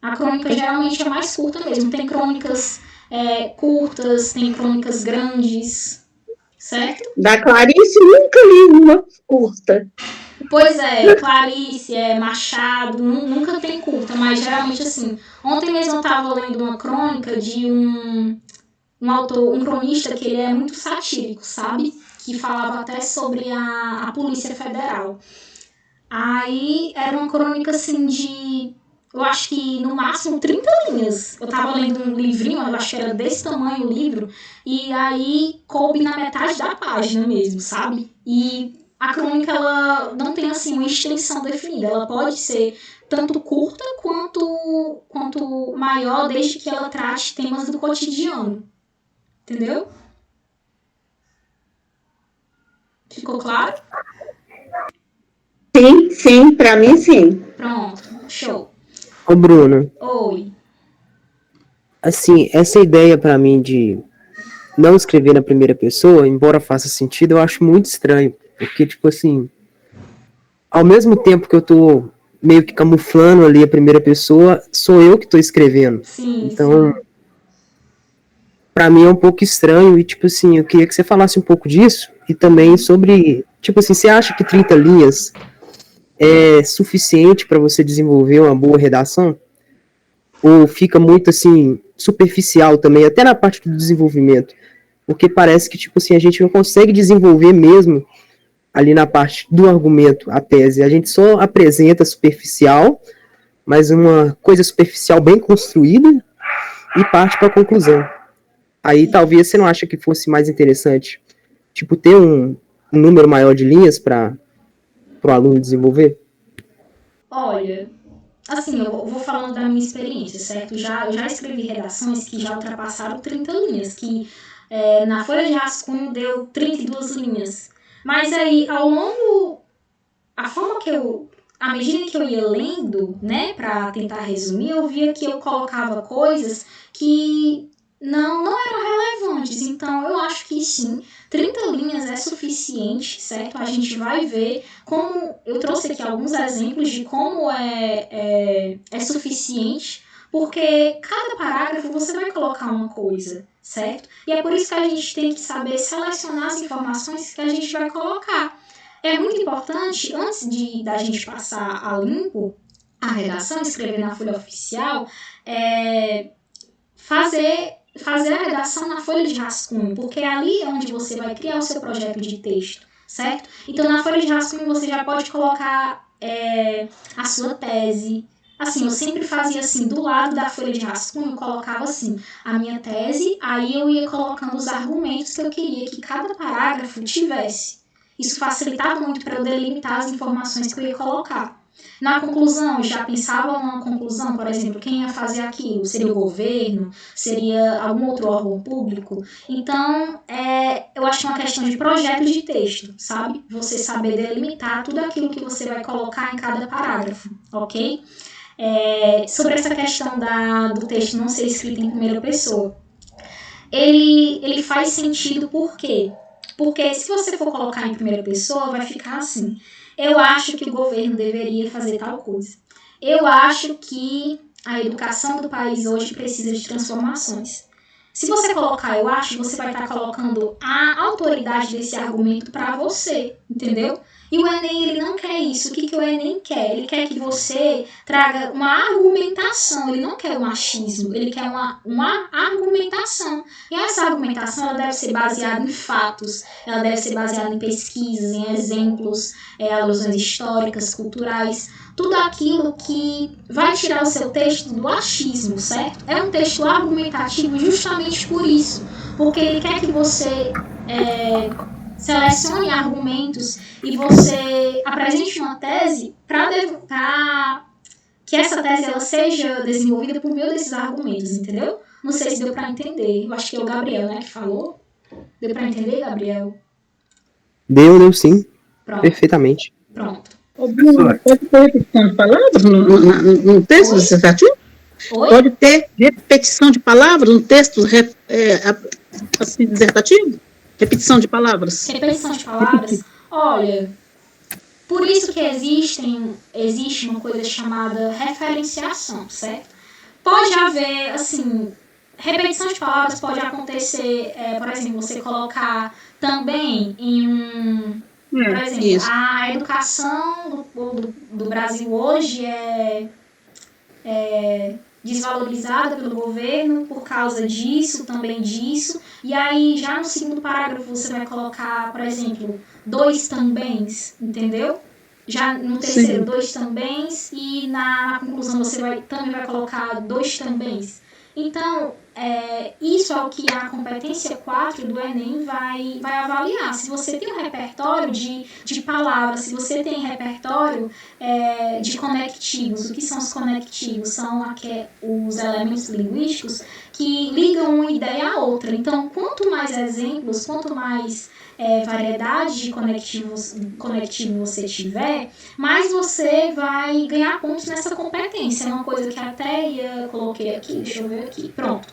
A crônica geralmente é mais curta mesmo. Tem crônicas curtas, tem crônicas grandes, certo? Da Clarice, nunca li uma curta. Pois é, Clarice, Machado, nunca tem curta, mas geralmente assim. Ontem mesmo eu estava lendo uma crônica de um autor, um cronista que ele é muito satírico, sabe? Que falava até sobre a Polícia Federal. Aí era uma crônica assim de... Eu acho que no máximo 30 linhas. Eu tava lendo um livrinho, eu acho que era desse tamanho o livro, e aí coube na metade da página mesmo, sabe? E a crônica, ela não tem assim uma extensão definida. Ela pode ser tanto curta quanto maior, desde que ela trate temas do cotidiano. Entendeu? Ficou claro? Sim, pra mim sim. Pronto, show. Ô, Bruno, Oi. assim, essa ideia pra mim de não escrever na primeira pessoa, embora faça sentido, eu acho muito estranho. Porque, tipo assim, ao mesmo tempo que eu tô meio que camuflando ali a primeira pessoa, sou eu que tô escrevendo. Sim, Então, pra mim é um pouco estranho e, tipo assim, eu queria que você falasse um pouco disso e também sobre, tipo assim, você acha que 30 linhas é suficiente para você desenvolver uma boa redação? Ou fica muito, assim, superficial também, até na parte do desenvolvimento? Porque parece que, tipo assim, a gente não consegue desenvolver mesmo ali na parte do argumento, a tese. A gente só apresenta superficial, mas uma coisa superficial bem construída e parte para a conclusão. Aí talvez você não acha que fosse mais interessante, tipo, ter um número maior de linhas para o aluno desenvolver? Olha, assim, eu vou falando da minha experiência, certo? Eu já escrevi redações que já ultrapassaram 30 linhas, que na folha de rascunho deu 32 linhas. Mas aí, ao longo... A forma que à medida que eu ia lendo, né, pra tentar resumir, eu via que eu colocava coisas que não eram relevantes. Então, eu acho que sim, 30 linhas é suficiente, certo? A gente vai ver como... Eu trouxe aqui alguns exemplos de como é suficiente, porque cada parágrafo você vai colocar uma coisa, certo? E é por isso que a gente tem que saber selecionar as informações que a gente vai colocar. É muito importante, antes da gente passar a limpo a redação, escrever na folha oficial, fazer a redação na folha de rascunho, porque ali é onde você vai criar o seu projeto de texto, certo? Então, na folha de rascunho você já pode colocar a sua tese. Assim, eu sempre fazia assim, do lado da folha de rascunho, eu colocava assim, a minha tese, aí eu ia colocando os argumentos que eu queria que cada parágrafo tivesse. Isso facilitava muito para eu delimitar as informações que eu ia colocar. Na conclusão, eu já pensava numa conclusão, por exemplo, quem ia fazer aquilo? Seria o governo? Seria algum outro órgão público? Então, eu acho uma questão de projeto de texto, sabe? Você saber delimitar tudo aquilo que você vai colocar em cada parágrafo, ok? Sobre essa questão do texto não ser escrito em primeira pessoa, ele faz sentido por quê? Porque se você for colocar em primeira pessoa, vai ficar assim. Eu acho que o governo deveria fazer tal coisa. Eu acho que a educação do país hoje precisa de transformações. Se você colocar eu acho, você vai estar colocando a autoridade desse argumento para você, entendeu? E o Enem, ele não quer isso. O que o Enem quer? Ele quer que você traga uma argumentação. Ele não quer o machismo. Ele quer uma argumentação. E essa argumentação, ela deve ser baseada em fatos. Ela deve ser baseada em pesquisas, em exemplos, alusões históricas, culturais. Tudo aquilo que vai tirar o seu texto do achismo, certo? É um texto argumentativo justamente por isso. Porque ele quer que você selecione argumentos e você apresente uma tese para que essa tese ela seja desenvolvida por meio desses argumentos, entendeu? Não sei se deu para entender. Eu acho que é o Gabriel, né, que falou. Deu para entender, Gabriel? Deu sim. Pronto. Perfeitamente. Pronto. Ô, Bruno, pode ter repetição de palavras no texto dissertativo? Oi? Pode ter repetição de palavras no texto assim, dissertativo? Repetição de palavras. Repetição de palavras? Olha, por isso que existe uma coisa chamada referenciação, certo? Pode haver, assim, repetição de palavras pode acontecer, por exemplo, você colocar também em um... Por exemplo, isso. a educação do Brasil hoje é desvalorizada pelo governo por causa disso, também disso. E aí, já no segundo parágrafo, você vai colocar, por exemplo, 2 tambéms, entendeu? Já no terceiro, 2 tambéms. E na conclusão, você também vai colocar 2 tambéms. Então, isso é o que a competência 4 do Enem vai avaliar. Se você tem um repertório de palavras, se você tem repertório de conectivos. O que são os conectivos? São os elementos linguísticos que ligam uma ideia à outra. Então, quanto mais exemplos, quanto mais variedade de conectivo você tiver, mais você vai ganhar pontos nessa competência. É uma coisa que até coloquei aqui, deixa eu ver aqui, pronto.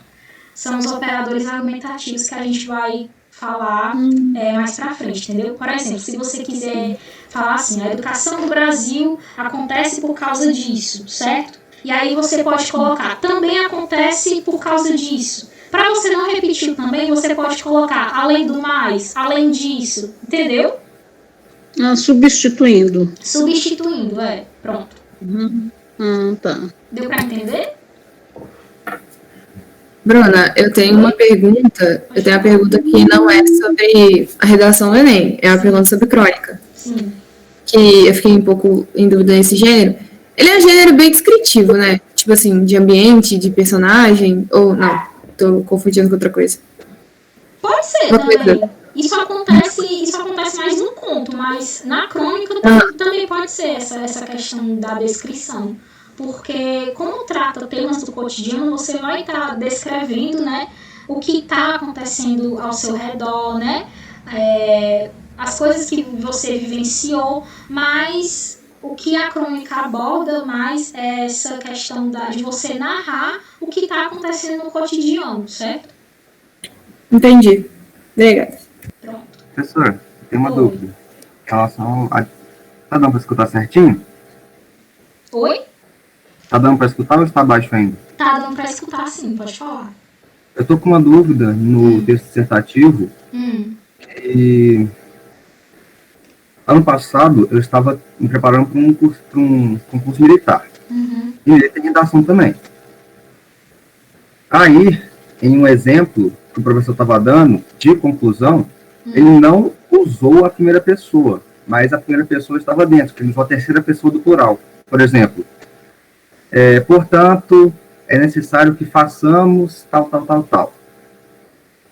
São os operadores argumentativos que a gente vai falar mais pra frente, entendeu? Por exemplo, se você quiser falar assim, a educação do Brasil acontece por causa disso, certo? E aí você pode colocar, também acontece por causa disso. Para você não repetir também, você pode colocar, além do mais, além disso, entendeu? Substituindo. Substituindo, pronto. Tá. Deu para entender? Bruna, eu tenho uma pergunta. Eu tenho uma pergunta que não é sobre a redação do Enem, é uma pergunta sobre crônica. Sim. Que eu fiquei um pouco em dúvida nesse gênero. Ele é um gênero bem descritivo, né? Tipo assim, de ambiente, de personagem, ou não? Tô confundindo com outra coisa. Pode ser também. Isso acontece mais no conto, mas na crônica também pode ser essa questão da descrição. Porque como trata temas do cotidiano, você vai estar descrevendo, né, o que está acontecendo ao seu redor, né? As coisas que você vivenciou, mas o que a crônica aborda mais é essa questão de você narrar o que está acontecendo no cotidiano, certo? Entendi. Obrigada. Pronto. Professor, tem uma dúvida. Em relação a... Tá dando para escutar certinho? Oi? Tá dando para escutar ou está baixo ainda? Tá dando para escutar sim, pode falar. Eu tô com uma dúvida no texto dissertativo. E... Ano passado, eu estava me preparando para um concurso militar. E ele tem redação também. Aí, em um exemplo que o professor estava dando, de conclusão, ele não usou a primeira pessoa, mas a primeira pessoa estava dentro, ele usou a terceira pessoa do plural. Por exemplo, portanto, é necessário que façamos tal.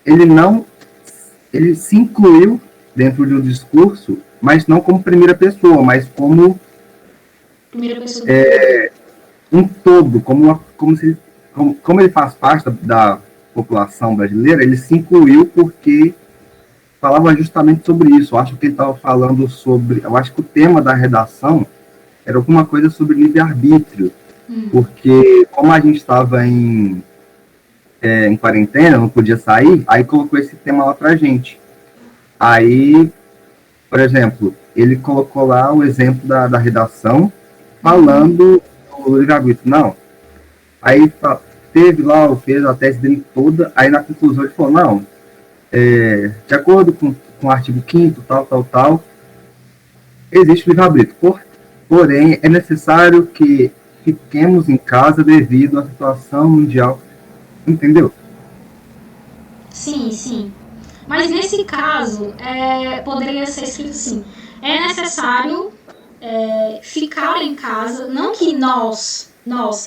Ele se incluiu dentro de um discurso, mas não como primeira pessoa, mas como um todo, como ele faz parte da população brasileira, ele se incluiu porque falava justamente sobre isso. Eu acho que ele estava falando sobre... Eu acho que o tema da redação era alguma coisa sobre livre-arbítrio, porque como a gente estava em quarentena, não podia sair, aí colocou esse tema lá pra gente. Aí, por exemplo, ele colocou lá o exemplo da redação falando do livre-arbítrio. Não. Aí teve lá, fez a tese dele toda, aí na conclusão ele falou, não, de acordo com o artigo 5º, tal, existe o livre-arbítrio. Porém, é necessário que fiquemos em casa devido à situação mundial. Entendeu? Sim. Mas nesse caso, poderia ser escrito assim, é necessário ficar em casa, não que nós,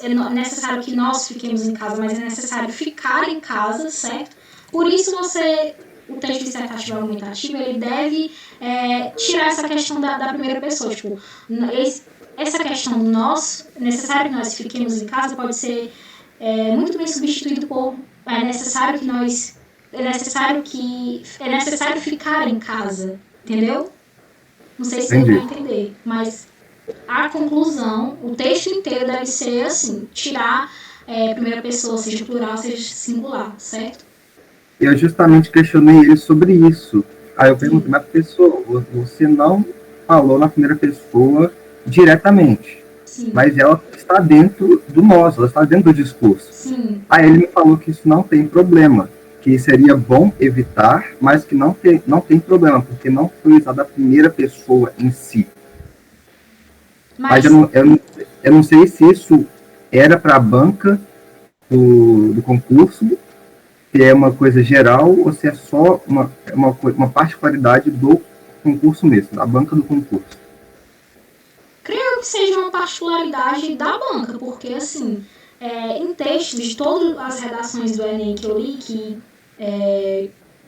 é necessário que nós fiquemos em casa, mas é necessário ficar em casa, certo? Por isso o texto dissertativo argumentativo, ele deve tirar essa questão da primeira pessoa, tipo, essa questão nós, necessário que nós fiquemos em casa, pode ser muito bem substituído por é necessário ficar em casa, entendeu? Não sei se você vai entender, mas a conclusão, o texto inteiro deve ser assim, tirar primeira pessoa, seja plural, seja singular, certo? Eu justamente questionei ele sobre isso. Aí eu perguntei, mas pessoa, você não falou na primeira pessoa diretamente. Sim. Mas ela está dentro do nós, ela está dentro do discurso. Sim. Aí ele me falou que isso não tem problema, que seria bom evitar, mas que não tem problema, porque não foi usada a primeira pessoa em si. Mas eu não sei se isso era para a banca do concurso, se é uma coisa geral ou se é só uma particularidade do concurso mesmo, da banca do concurso. Creio que seja uma particularidade da banca, porque, assim, em textos de todas as redações do Enem que eu li, que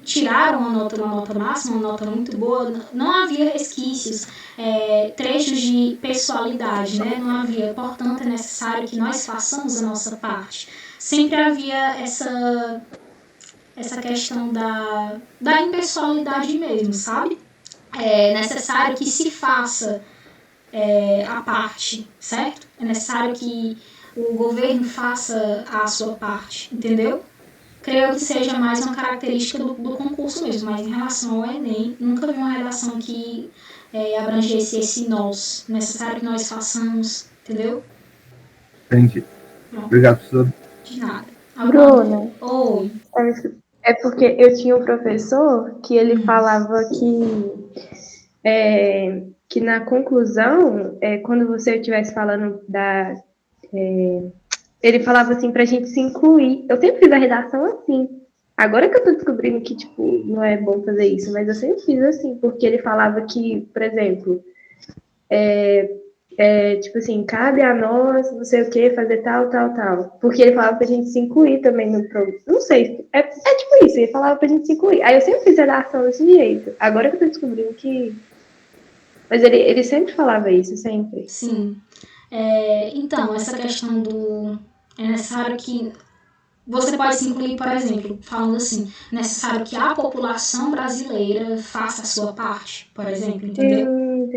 tiraram uma nota máxima, uma nota muito boa, não havia resquícios, trechos de pessoalidade, né? Não havia, portanto, é necessário que nós façamos a nossa parte. Sempre havia essa questão da impessoalidade mesmo, sabe? É necessário que se faça a parte, certo? É necessário que o governo faça a sua parte, entendeu? Creio que seja mais uma característica do concurso mesmo, mas em relação ao Enem, nunca vi uma redação que abrangesse esse nós. Necessário que nós façamos, entendeu? Entendi. Pronto. Obrigado, professor. De nada. Bruna, Oi. é porque eu tinha um professor que ele falava que na conclusão, quando você estivesse falando ele falava assim pra gente se incluir. Eu sempre fiz a redação assim. Agora que eu tô descobrindo que, tipo, não é bom fazer isso, mas eu sempre fiz assim, porque ele falava que, por exemplo, tipo assim, cabe a nós, não sei o que, fazer tal. Porque ele falava pra gente se incluir também no programa. Não sei, é tipo isso, ele falava pra gente se incluir. Aí eu sempre fiz a redação desse jeito. Agora que eu tô descobrindo que... Mas ele sempre falava isso, sempre. Sim. Então, essa questão é necessário que você pode se incluir, por exemplo, falando assim, necessário que a população brasileira faça a sua parte, por exemplo, entendeu?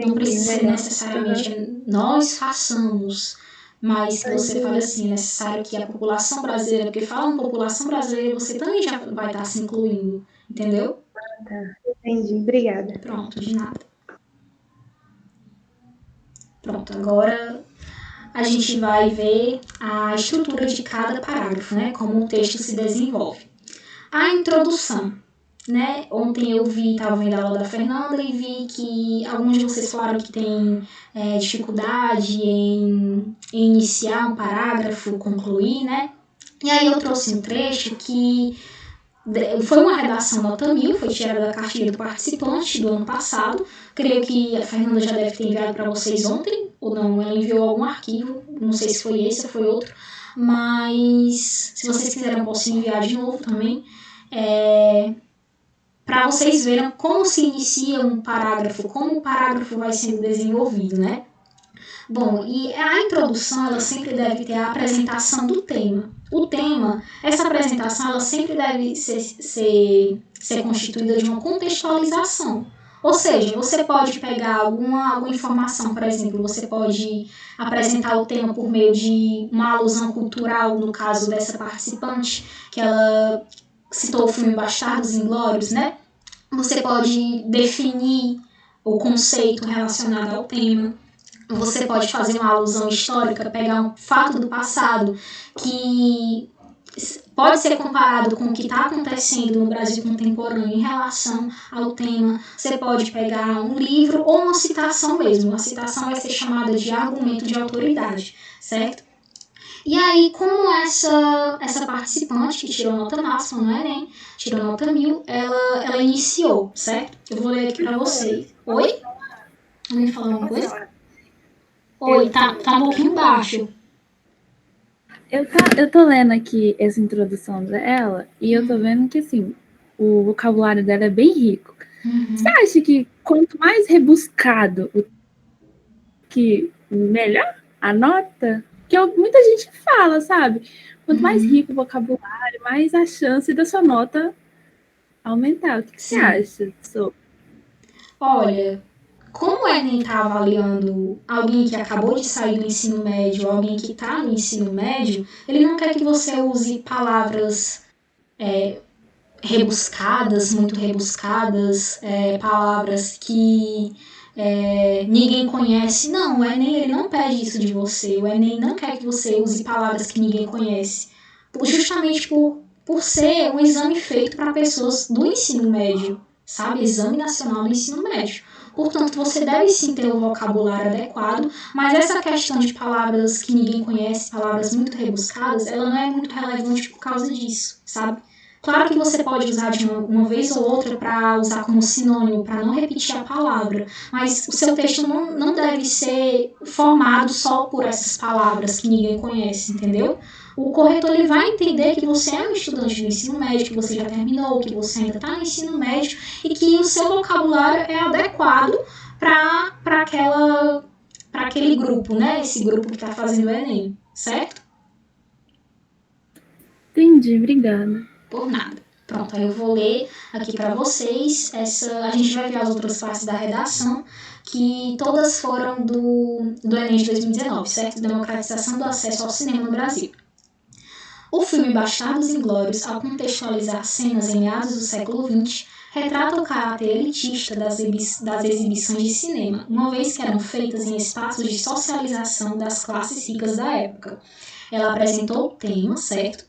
Não precisa ser necessariamente nós façamos, mas que você fale assim, é necessário que a população brasileira, porque falando população brasileira, você também já vai estar se incluindo, entendeu? Tá, entendi, obrigada. Pronto, de nada. Pronto, agora a gente vai ver a estrutura de cada parágrafo, né? Como o texto se desenvolve. A introdução, né? Ontem eu estava vendo a aula da Fernanda e vi que alguns de vocês falaram que tem dificuldade em iniciar um parágrafo, concluir, né? E aí eu trouxe um trecho que foi uma redação nota 1000, foi tirada da cartilha do participante do ano passado. Creio que a Fernanda já deve ter enviado para vocês ontem, ou não, ela enviou algum arquivo, não sei se foi esse ou foi outro, mas se vocês quiserem eu posso enviar de novo também, para vocês verem como se inicia um parágrafo, como o parágrafo vai sendo desenvolvido, né? Bom, e a introdução, ela sempre deve ter a apresentação do tema. O tema, essa apresentação, ela sempre deve ser constituída de uma contextualização. Ou seja, você pode pegar alguma informação, por exemplo, você pode apresentar o tema por meio de uma alusão cultural, no caso dessa participante, que ela citou o filme Bastardos Inglórios, né? Você pode definir o conceito relacionado ao tema. Você pode fazer uma alusão histórica, pegar um fato do passado que pode ser comparado com o que está acontecendo no Brasil contemporâneo em relação ao tema. Você pode pegar um livro ou uma citação mesmo. A citação vai ser chamada de argumento de autoridade, certo? E aí, como essa participante que tirou nota máxima no Enem, tirou nota 1000, ela iniciou, certo? Eu vou ler aqui para vocês. Oi? Alguém falou alguma coisa? Oi, tá um pouquinho baixo. Eu tô lendo aqui essa introdução dela e eu tô vendo que, assim, o vocabulário dela é bem rico. Você acha que quanto mais rebuscado, que melhor a nota? Que muita gente fala, sabe? Quanto mais rico o vocabulário, mais a chance da sua nota aumentar. O que você acha sobre? Olha, como o Enem está avaliando alguém que acabou de sair do ensino médio, alguém que está no ensino médio, ele não quer que você use palavras rebuscadas, muito rebuscadas, palavras que ninguém conhece. Não, o Enem ele não pede isso de você. O Enem não quer que você use palavras que ninguém conhece. Justamente por ser um exame feito para pessoas do ensino médio, sabe? Exame Nacional do Ensino Médio. Portanto, você deve sim ter o vocabulário adequado, mas essa questão de palavras que ninguém conhece, palavras muito rebuscadas, ela não é muito relevante por causa disso, sabe? Claro que você pode usar de uma vez ou outra para usar como sinônimo, para não repetir a palavra, mas o seu texto não deve ser formado só por essas palavras que ninguém conhece, entendeu? O corretor ele vai entender que você é um estudante do ensino médio, que você já terminou, que você ainda está no ensino médio e que o seu vocabulário é adequado para aquele grupo, né? Esse grupo que está fazendo o Enem, certo? Entendi, obrigada. Por nada. Pronto, aí eu vou ler aqui para vocês. A gente vai ver as outras partes da redação, que todas foram do Enem de 2019, certo? Democratização do acesso ao cinema no Brasil. O filme Bastardos Inglórios, ao contextualizar cenas em meados do século XX, retrata o caráter elitista das exibições de cinema, uma vez que eram feitas em espaços de socialização das classes ricas da época. Ela apresentou o tema, certo?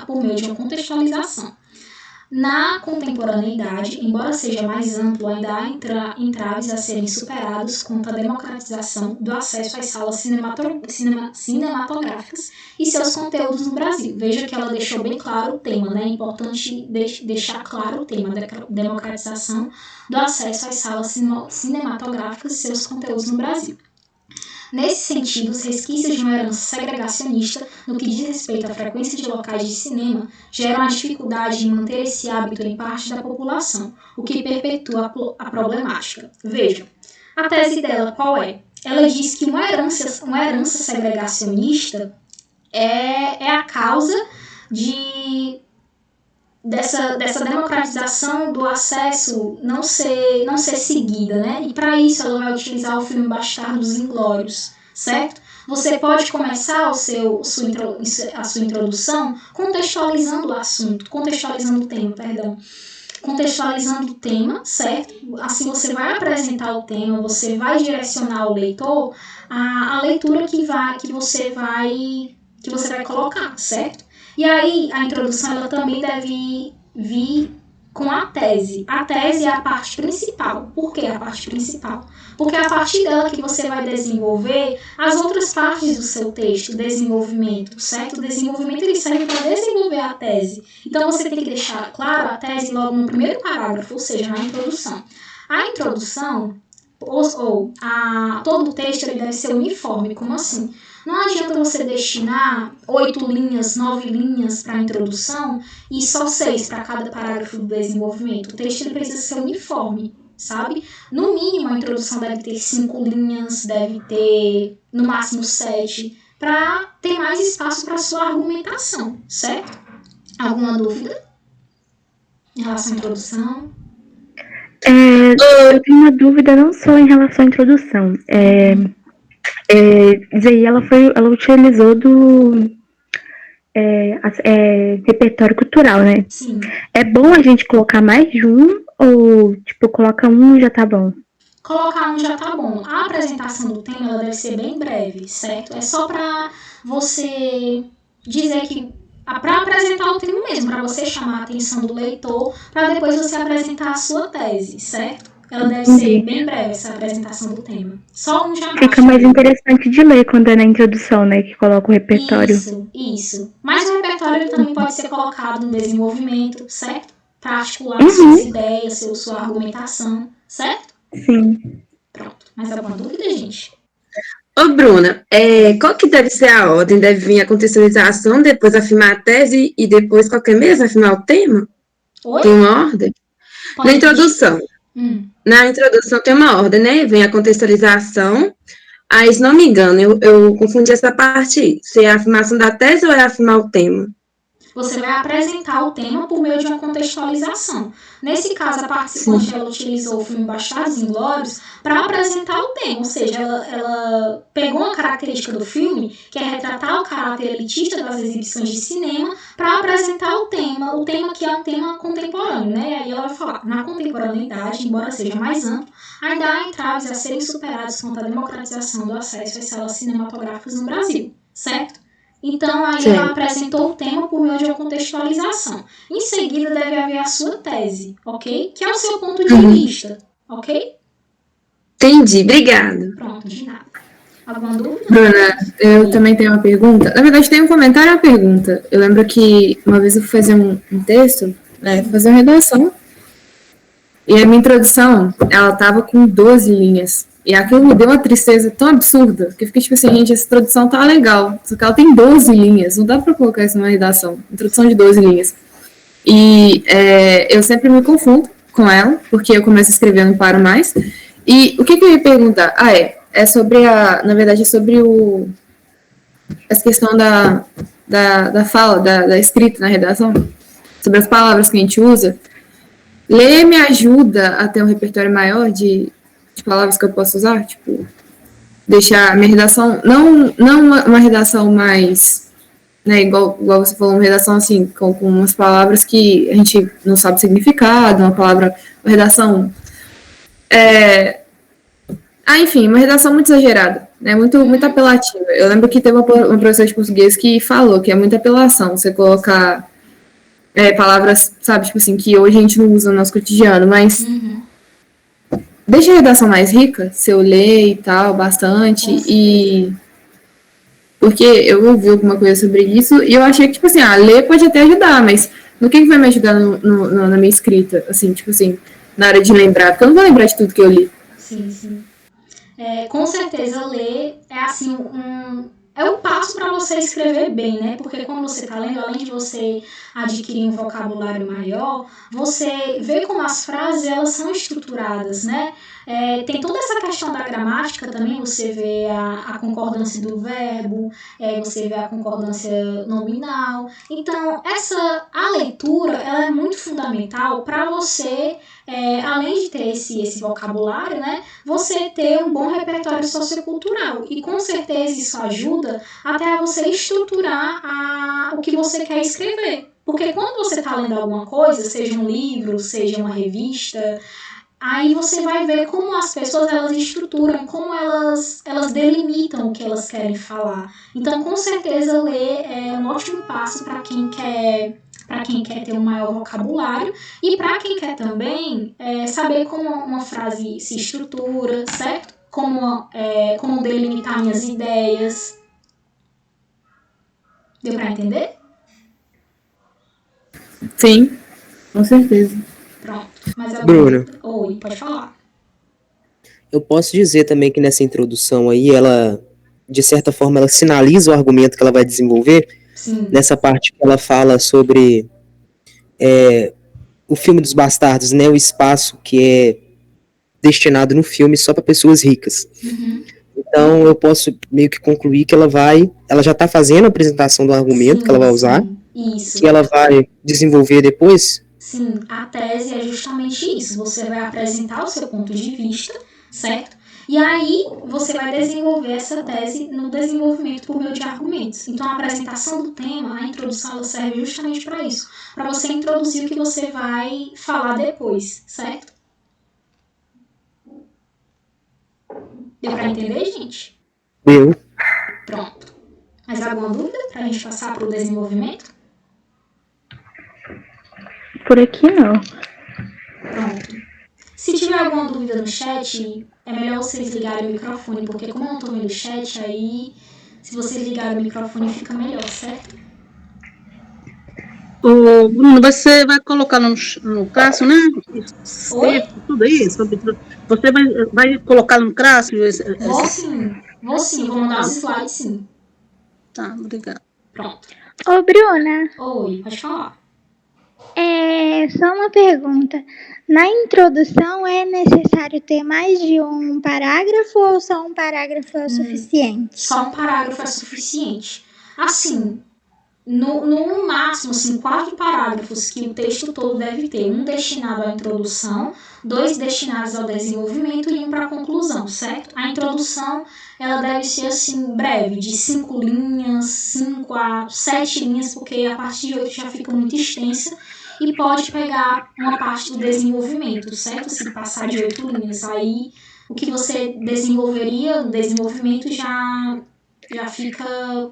Por meio de uma contextualização. Na contemporaneidade, embora seja mais amplo, ainda há entraves a serem superados quanto à democratização do acesso às salas cinematográficas e seus conteúdos no Brasil. Veja que ela deixou bem claro o tema, né? É importante deixar claro o tema da democratização do acesso às salas cinematográficas e seus conteúdos no Brasil. Nesse sentido, os resquícios de uma herança segregacionista, no que diz respeito à frequência de locais de cinema, geram a dificuldade de manter esse hábito em parte da população, o que perpetua a problemática. Vejam, a tese dela qual é? Ela diz que uma herança segregacionista é a causa dessa democratização do acesso não ser seguida, né? E para isso ela vai utilizar o filme Bastardos Inglórios, certo? Você pode começar a sua introdução contextualizando o assunto, contextualizando o tema, certo? Assim você vai apresentar o tema, você vai direcionar o leitor à leitura que você vai colocar, certo? E aí, a introdução ela também deve vir com a tese. A tese é a parte principal. Por que a parte principal? Porque é a partir dela que você vai desenvolver as outras partes do seu texto, o desenvolvimento, certo? O desenvolvimento ele serve para desenvolver a tese. Então, você tem que deixar claro a tese logo no primeiro parágrafo, ou seja, na introdução. A introdução, todo o texto ele deve ser uniforme. Como assim? Não adianta você destinar 8 linhas, 9 linhas para a introdução e só 6 para cada parágrafo do desenvolvimento. O texto ele precisa ser uniforme, sabe? No mínimo, a introdução deve ter 5 linhas, deve ter no máximo 7, para ter mais espaço para a sua argumentação, certo? Alguma dúvida em relação à introdução? Eu tenho uma dúvida não só em relação à introdução. Aí ela utilizou do repertório cultural, né? Sim. É bom a gente colocar mais de um ou, tipo, coloca um e já tá bom? Colocar um já tá bom. A apresentação do tema ela deve ser bem breve, certo? É só para você dizer que para apresentar o tema mesmo, para você chamar a atenção do leitor, para depois você apresentar a sua tese, certo? Ela deve ser bem breve, essa apresentação do tema. Só um já Fica basta. mais interessante de ler quando é na introdução, né? Que coloca o repertório. Isso. Mas o repertório ele também pode ser colocado no desenvolvimento, certo? Para articular suas ideias, sua argumentação, certo? Sim. Pronto. Mais alguma dúvida, gente? Ô, Bruna, qual que deve ser a ordem? Deve vir a contextualização, depois afirmar a tese e depois qualquer mesmo afirmar o tema? Oi? Tem uma ordem? Pode Na introdução. Na introdução tem uma ordem, né? Vem a contextualização. Aí, se não me engano, eu confundi essa parte aí. Se é a afirmação da tese ou é afirmar o tema? Você vai apresentar o tema por meio de uma contextualização. Nesse caso, a participante ela utilizou o filme Bastardos Inglórios para apresentar o tema, ou seja, ela pegou uma característica do filme, que é retratar o caráter elitista das exibições de cinema, para apresentar o tema que é um tema contemporâneo, né? E aí ela vai falar, na contemporaneidade, embora seja mais amplo, ainda há entraves a serem superados quanto à democratização do acesso às salas cinematográficas no Brasil, certo? Então, aí ela apresentou o tema por meio de uma contextualização. Em seguida, deve haver a sua tese, ok? Que é o seu ponto de vista, ok? Entendi, obrigada. Pronto, de nada. Alguma dúvida? Bruna, eu também tenho uma pergunta. Na verdade, tem um comentário e uma pergunta. Eu lembro que uma vez eu fui fazer um texto, fazer uma redação, e a minha introdução, ela tava com 12 linhas. E aquilo me deu uma tristeza tão absurda, que eu fiquei tipo assim, gente, essa introdução tá legal, só que ela tem 12 linhas, não dá pra colocar isso numa redação, introdução de 12 linhas. E eu sempre me confundo com ela, porque eu começo a escrever e não paro mais. E o que eu ia perguntar? É sobre na verdade, é sobre essa questão da fala, da escrita na redação, sobre as palavras que a gente usa. Ler me ajuda a ter um repertório maior de palavras que eu posso usar, tipo, deixar a minha redação, não uma redação mais, né, igual você falou, uma redação assim, com umas palavras que a gente não sabe o significado, uma redação, enfim, uma redação muito exagerada, né, muito apelativa. Eu lembro que teve uma professora de português que falou que é muita apelação, você colocar palavras, sabe, tipo assim, que hoje a gente não usa no nosso cotidiano, mas deixa a redação mais rica, se eu ler e tal, bastante, e porque eu ouvi alguma coisa sobre isso, e eu achei que, tipo assim, ler pode até ajudar, mas no que vai me ajudar na minha escrita, assim, tipo assim, na hora de lembrar, porque eu não vou lembrar de tudo que eu li. Sim. Com certeza, ler é assim é um passo para você escrever bem, né? Porque quando você está lendo, além de você adquirir um vocabulário maior, você vê como as frases elas são estruturadas, né? Tem toda essa questão da gramática também, você vê a concordância do verbo, você vê a concordância nominal. Então, a leitura ela é muito fundamental para você, além de ter esse vocabulário, né? Você ter um bom repertório sociocultural. E com certeza isso ajuda até a você estruturar o que você quer escrever. Porque quando você está lendo alguma coisa, seja um livro, seja uma revista, aí você vai ver como as pessoas elas estruturam, como elas delimitam o que elas querem falar. Então, com certeza, ler é um ótimo passo para quem quer ter um maior vocabulário e para quem quer também saber como uma frase se estrutura, certo? Como delimitar minhas ideias. Deu para entender? Sim, com certeza. Pronto. Mas Bruna. Oi, pode falar. Eu posso dizer também que nessa introdução aí, ela, de certa forma, ela sinaliza o argumento que ela vai desenvolver. Sim. Nessa parte que ela fala sobre o filme dos bastardos, né, o espaço que é destinado no filme só para pessoas ricas. Então, eu posso meio que concluir que ela já está fazendo a apresentação do argumento que ela vai usar, Isso. que ela vai desenvolver depois. Sim, a tese é justamente isso. Você vai apresentar o seu ponto de vista, certo? E aí você vai desenvolver essa tese no desenvolvimento por meio de argumentos. Então, a apresentação do tema, a introdução, ela serve justamente para isso. Para você introduzir o que você vai falar depois, certo? Deu para entender, gente? Deu. Pronto. Mais alguma dúvida para a gente passar para o desenvolvimento? por aqui, não. Pronto. Se tiver alguma dúvida no chat, é melhor vocês ligarem o microfone, porque como eu não tô vendo o chat, aí se vocês ligarem o microfone fica melhor, certo? Ô, Bruno, você vai colocar no Cássio, né? Oi? Tudo isso. Você vai colocar no Cássio? Vou sim, vou mandar os slides sim. Tá, obrigada. Pronto. Ô, Bruna. Oi, pode falar. Só uma pergunta. Na introdução é necessário ter mais de um parágrafo ou só um parágrafo é o suficiente? Só um parágrafo é suficiente. Assim, no máximo, assim, 4 parágrafos que o texto todo deve ter. Um destinado à introdução, 2 destinados ao desenvolvimento e um para a conclusão, certo? A introdução, ela deve ser, assim, breve, de 5 linhas, 5 a 7 linhas, porque a partir de 8 já fica muito extensa e pode pegar uma parte do desenvolvimento, certo? Se passar de 8 linhas, aí o que você desenvolveria, o desenvolvimento já fica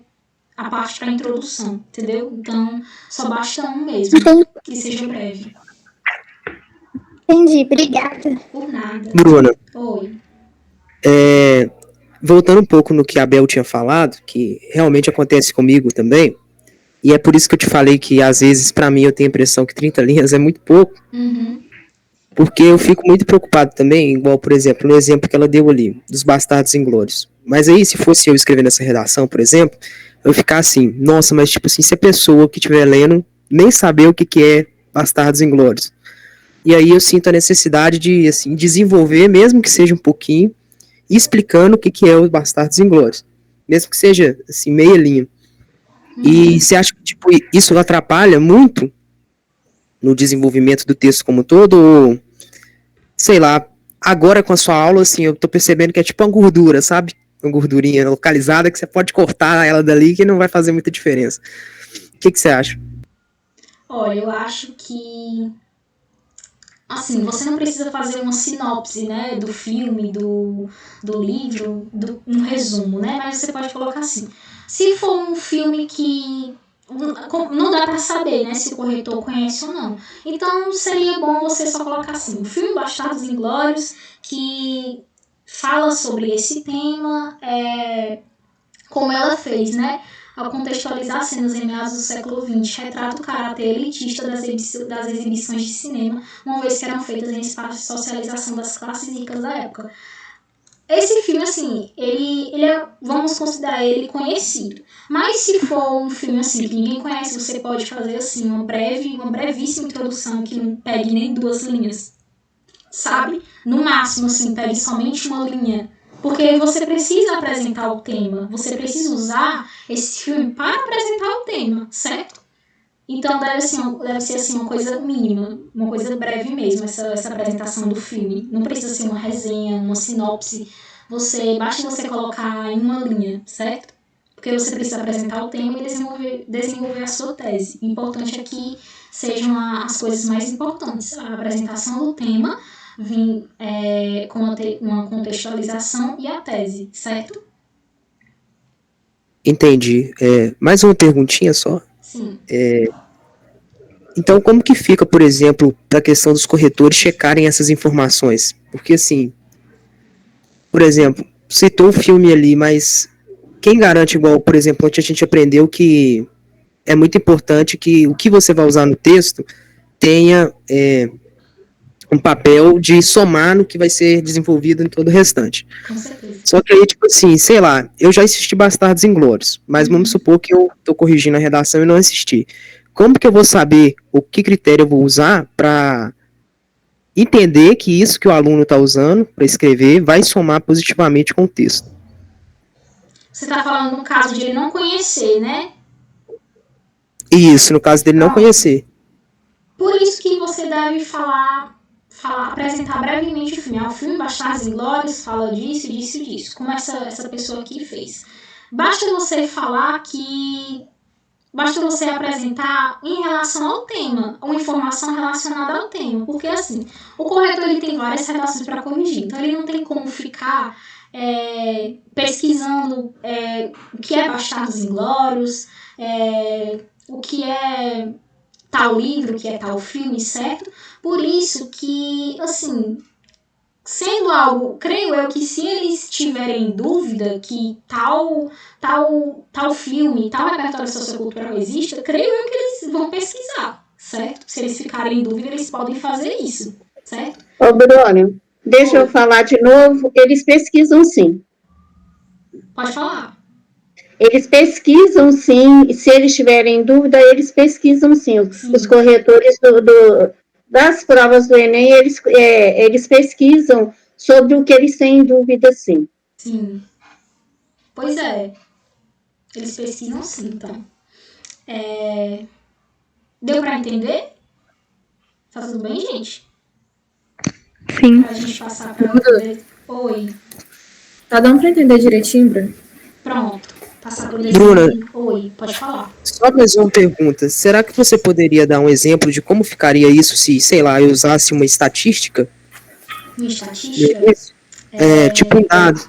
a parte para introdução, entendeu? Então, só basta um mesmo, que seja breve. Entendi, obrigada. Por nada. Bruna. Oi. Voltando um pouco no que a Bel tinha falado, que realmente acontece comigo também, e é por isso que eu te falei que, às vezes, para mim, eu tenho a impressão que 30 linhas é muito pouco, porque eu fico muito preocupado também, igual, por exemplo, no exemplo que ela deu ali, dos Bastardos Inglórios. Mas aí, se fosse eu escrevendo essa redação, por exemplo, eu ficar assim, nossa, mas tipo assim, se a pessoa que estiver lendo nem saber o que é Bastardos Inglórios. E aí eu sinto a necessidade de, assim, desenvolver, mesmo que seja um pouquinho, explicando o que é os Bastardos Inglórios. Mesmo que seja, assim, meia linha. E você acha que, tipo, isso atrapalha muito no desenvolvimento do texto como um todo? Ou, sei lá, agora com a sua aula, assim, eu tô percebendo que é tipo uma gordura, sabe? Uma gordurinha localizada que você pode cortar ela dali que não vai fazer muita diferença. O que você acha? Olha, eu acho que, assim, você não precisa fazer uma sinopse, né, do filme, do livro, um resumo, né, mas você pode colocar assim. Se for um filme que não dá pra saber, né, se o corretor conhece ou não. Então, seria bom você só colocar assim, um filme Bastardos Inglórios que fala sobre esse tema, como ela fez, né? Ao contextualizar cenas em meados do século XX, retrata o caráter elitista das exibições de cinema, uma vez que eram feitas em espaços de socialização das classes ricas da época. Esse filme, assim, ele é, vamos considerar ele conhecido. Mas se for um filme, assim, que ninguém conhece, você pode fazer, assim, uma brevíssima introdução que não pegue nem 2 linhas, sabe? No máximo, assim, pegue somente uma linha. Porque você precisa apresentar o tema. Você precisa usar esse filme para apresentar o tema, certo? Então deve ser assim, uma coisa mínima, uma coisa breve mesmo, essa apresentação do filme. Não precisa ser uma resenha, uma sinopse. Basta você colocar em uma linha, certo? Porque você precisa apresentar o tema e desenvolver a sua tese. O importante é que sejam as coisas mais importantes. A apresentação do tema, com uma contextualização e a tese, certo? Entendi. Mais uma perguntinha só. Sim. Então, como que fica, por exemplo, para a questão dos corretores checarem essas informações? Porque, assim, por exemplo, citou o filme ali, mas quem garante, igual, por exemplo, ontem a gente aprendeu que é muito importante que o que você vai usar no texto tenha um papel de somar no que vai ser desenvolvido em todo o restante. Com certeza. Só que aí, tipo assim, sei lá, eu já assisti Bastardos Inglórios, mas vamos supor que eu tô corrigindo a redação e não assisti. Como que eu vou saber o que critério eu vou usar para entender que isso que o aluno está usando para escrever vai somar positivamente com o texto? Você está falando no caso de ele não conhecer, né? Isso, no caso dele não conhecer. Por isso que você deve apresentar brevemente o filme. O filme Bastardos Inglórios fala disso, disso e disso, como essa pessoa aqui fez. Basta você apresentar em relação ao tema, uma informação relacionada ao tema, porque assim, o corretor ele tem várias redações para corrigir, então ele não tem como ficar pesquisando o que é Bastardos Inglórios, o que é tal livro, que é tal filme, certo? Por isso que, assim, sendo algo, creio eu que se eles tiverem dúvida que tal filme, tal repertório sociocultural existe, creio eu que eles vão pesquisar, certo? Se eles ficarem em dúvida, eles podem fazer isso, certo? Ô, Bruno, deixa eu falar de novo. Eles pesquisam sim. Pode falar. Eles pesquisam sim. Se eles tiverem dúvida, eles pesquisam sim. Os corretores das provas do Enem, eles pesquisam sobre o que eles têm dúvida sim. Sim. Pois é. Eles pesquisam sim, então. Deu pra entender? Tá tudo bem, gente? Sim. Pra gente passar pra outra. Oi. Tá dando pra entender direitinho, Bruno? Pronto. Passar pro Bruna, desenho. Oi, pode falar. só mais uma pergunta. Será que você poderia dar um exemplo de como ficaria isso se, sei lá, eu usasse uma estatística? Uma estatística? Tipo um dado.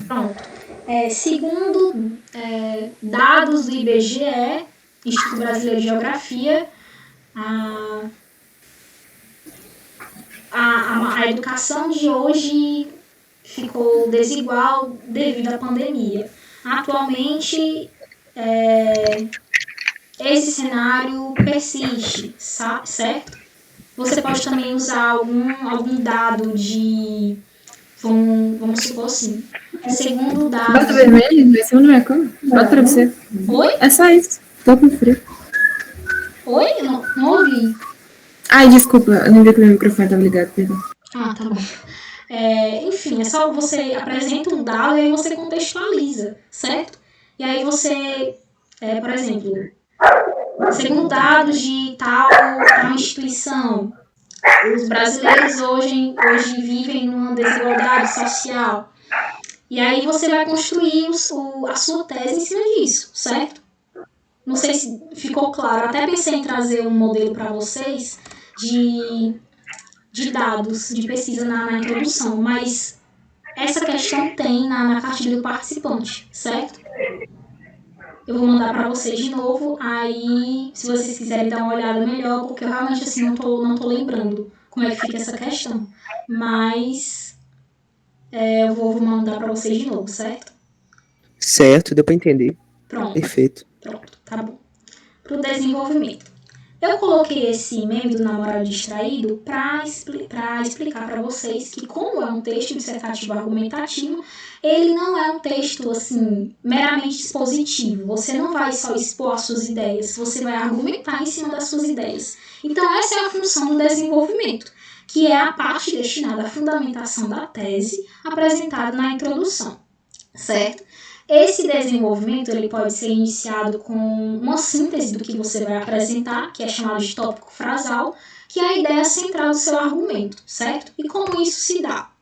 Pronto. Segundo dados do IBGE, Instituto Brasileiro de Geografia, a educação de hoje ficou desigual devido à pandemia. Atualmente, esse cenário persiste, certo? Você pode também usar algum dado de... Vamos supor assim. Segundo dados... Bota vermelho em cima da minha cama. Bota pra você. Oi? É só isso. Tô com frio. Oi? Não ouvi. Ai, desculpa. Eu não vi que o meu microfone tava ligado, perdão. Ah, tá bom. Enfim, é só você apresenta um dado e aí você contextualiza, certo? E aí você, por exemplo, segundo dados de tal instituição, os brasileiros hoje vivem numa desigualdade social. E aí você vai construir a sua tese em cima disso, certo? Não sei se ficou claro. Até pensei em trazer um modelo para vocês de dados, de pesquisa na introdução, mas essa questão tem na cartilha do participante, certo? Eu vou mandar para vocês de novo, aí se vocês quiserem dar uma olhada melhor, porque eu realmente assim não tô lembrando como é que fica essa questão, mas eu vou mandar para vocês de novo, certo? Certo, deu pra entender. Pronto. Perfeito. Pronto, tá bom. Pro desenvolvimento. Eu coloquei esse meme do namorado distraído para explicar para vocês que, como é um texto dissertativo argumentativo, ele não é um texto assim meramente expositivo. Você não vai só expor as suas ideias, você vai argumentar em cima das suas ideias. Então essa é a função do desenvolvimento, que é a parte destinada à fundamentação da tese apresentada na introdução, certo? Esse desenvolvimento ele pode ser iniciado com uma síntese do que você vai apresentar, que é chamado de tópico frasal, que é a ideia central do seu argumento, certo? E como isso se dá.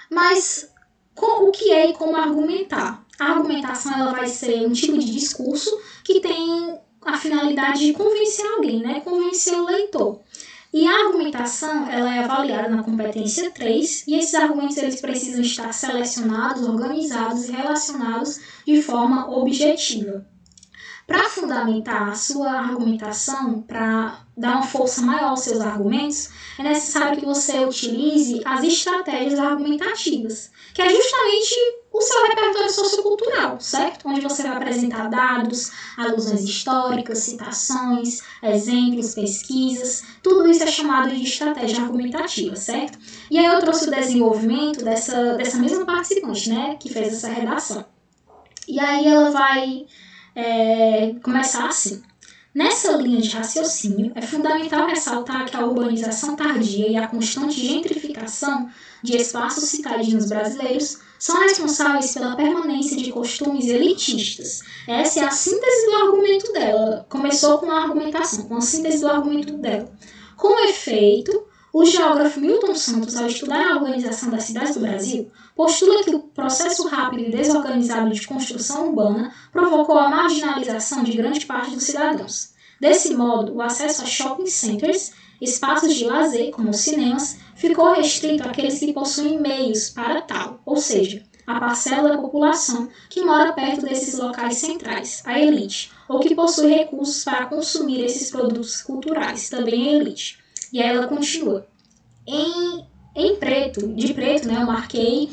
Mas o que é e como argumentar? A argumentação ela vai ser um tipo de discurso que tem a finalidade de convencer alguém, né? Convencer o leitor. E a argumentação ela é avaliada na competência 3 e esses argumentos eles precisam estar selecionados, organizados e relacionados de forma objetiva. Para fundamentar a sua argumentação, para dar uma força maior aos seus argumentos, é necessário que você utilize as estratégias argumentativas, que é justamente o seu repertório sociocultural, certo? Onde você vai apresentar dados, alusões históricas, citações, exemplos, pesquisas, tudo isso é chamado de estratégia argumentativa, certo? E aí eu trouxe o desenvolvimento dessa mesma participante, né, que fez essa redação. E aí ela vai começar assim. Nessa linha de raciocínio, é fundamental ressaltar que a urbanização tardia e a constante gentrificação de espaços citadinos brasileiros são responsáveis pela permanência de costumes elitistas. Essa é a síntese do argumento dela. Começou com a argumentação, com a síntese do argumento dela. Com efeito, o geógrafo Milton Santos, ao estudar a organização das cidades do Brasil, postula que o processo rápido e desorganizado de construção urbana provocou a marginalização de grande parte dos cidadãos. Desse modo, o acesso a shopping centers, espaços de lazer, como os cinemas, ficou restrito àqueles que possuem meios para tal, ou seja, a parcela da população que mora perto desses locais centrais, a elite, ou que possui recursos para consumir esses produtos culturais, também a elite. E aí ela continua. Em preto, de preto, né, eu marquei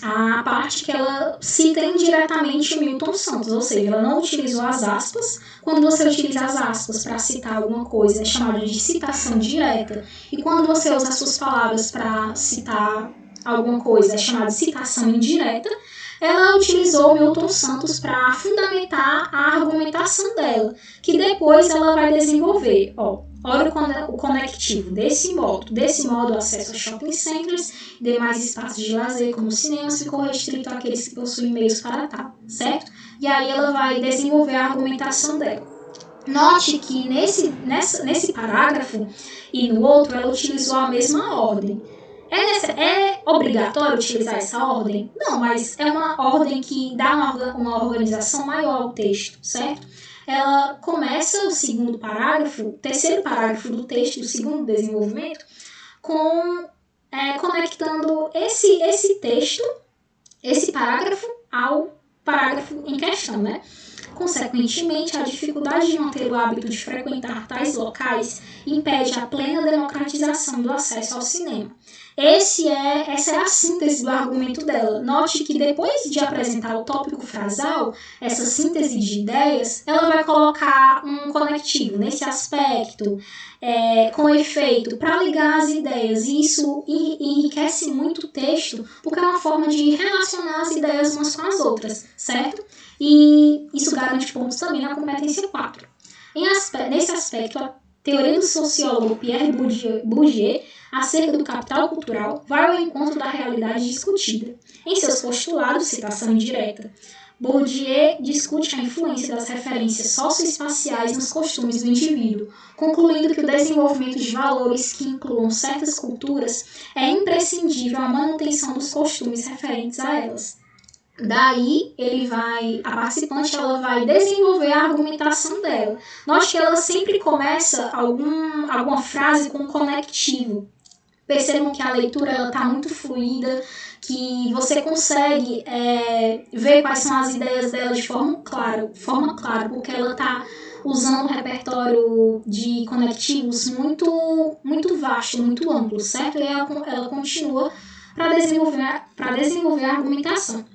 a parte que ela cita indiretamente Milton Santos, ou seja, ela não utilizou as aspas. Quando você utiliza as aspas para citar alguma coisa, é chamado de citação direta. E quando você usa as suas palavras para citar alguma coisa, é chamado de citação indireta. Ela utilizou Milton Santos para fundamentar a argumentação dela, que depois ela vai desenvolver. Olha o conectivo. Desse modo, o acesso a shopping centers e demais espaços de lazer, como cinemas, ficou restrito àqueles que possuem meios para tal, certo? E aí ela vai desenvolver a argumentação dela. Note que nesse parágrafo e no outro, ela utilizou a mesma ordem. É obrigatório utilizar essa ordem? Não, mas é uma ordem que dá uma organização maior ao texto, certo? Ela começa o segundo parágrafo, o terceiro parágrafo do texto, do segundo desenvolvimento, conectando esse texto, esse parágrafo, ao parágrafo em questão, né? Consequentemente, a dificuldade de manter o hábito de frequentar tais locais impede a plena democratização do acesso ao cinema. Essa é a síntese do argumento dela. Note que depois de apresentar o tópico frasal, essa síntese de ideias, ela vai colocar um conectivo nesse aspecto, com efeito, para ligar as ideias. E isso enriquece muito o texto, porque é uma forma de relacionar as ideias umas com as outras, certo? E isso garante pontos também na competência 4. Nesse aspecto, a teoria do sociólogo Pierre Bourdieu acerca do capital cultural vai ao encontro da realidade discutida. Em seus postulados, citação indireta, Bourdieu discute a influência das referências socioespaciais nos costumes do indivíduo, concluindo que o desenvolvimento de valores que incluam certas culturas é imprescindível à manutenção dos costumes referentes a elas. Daí, a participante ela vai desenvolver a argumentação dela. Note que ela sempre começa alguma frase com um conectivo. Percebam que a leitura está muito fluida, que você consegue ver quais são as ideias dela de forma clara, porque ela está usando um repertório de conectivos muito, muito vasto, muito amplo, certo? E ela continua para desenvolver a argumentação.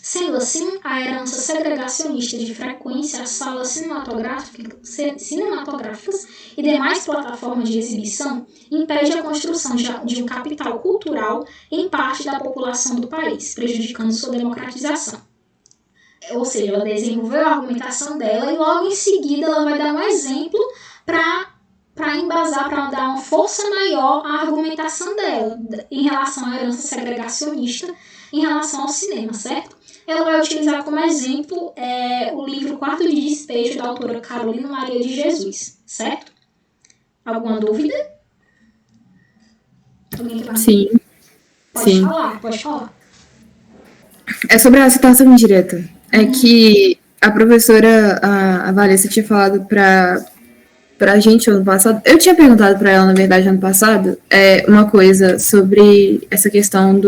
Sendo assim, a herança segregacionista de frequência às salas cinematográficas e demais plataformas de exibição impede a construção de um capital cultural em parte da população do país, prejudicando sua democratização. Ou seja, ela desenvolveu a argumentação dela e logo em seguida ela vai dar um exemplo para embasar, para dar uma força maior à argumentação dela em relação à herança segregacionista em relação ao cinema, certo? Ela vai utilizar como exemplo o livro Quarto de Despejo, da autora Carolina Maria de Jesus, certo? Alguma dúvida? Sim. Pode falar. É sobre a citação indireta. É que a professora, a Vanessa, tinha falado pra gente ano passado. Eu tinha perguntado pra ela, na verdade, ano passado, uma coisa sobre essa questão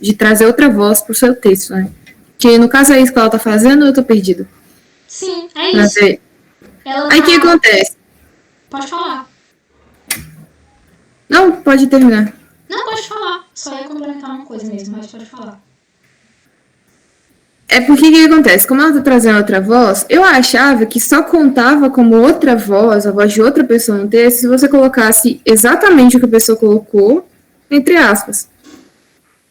de trazer outra voz pro seu texto, né? Que no caso é isso que ela tá fazendo ou eu tô perdida? Sim, é isso. Aí o que acontece? Pode falar. Não, pode terminar. Não, pode falar. Só ia complementar uma coisa mesmo, mas pode falar. É porque o que acontece? Como ela tá trazendo outra voz, eu achava que só contava como outra voz, a voz de outra pessoa no texto, se você colocasse exatamente o que a pessoa colocou, entre aspas.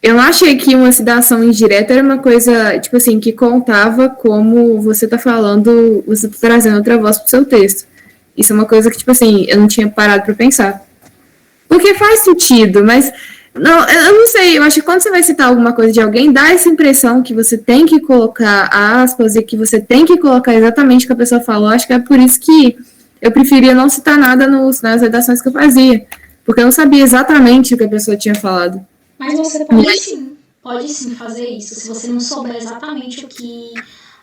Eu não achei que uma citação indireta era uma coisa, tipo assim, que contava como você tá falando, você tá trazendo outra voz pro seu texto. Isso é uma coisa que, tipo assim, eu não tinha parado pra pensar. Porque faz sentido, mas não, eu não sei, eu acho que quando você vai citar alguma coisa de alguém, dá essa impressão que você tem que colocar aspas e que você tem que colocar exatamente o que a pessoa falou. Acho que é por isso que eu preferia não citar nada nas redações que eu fazia, porque eu não sabia exatamente o que a pessoa tinha falado. Mas você pode sim fazer isso. Se você não souber exatamente o que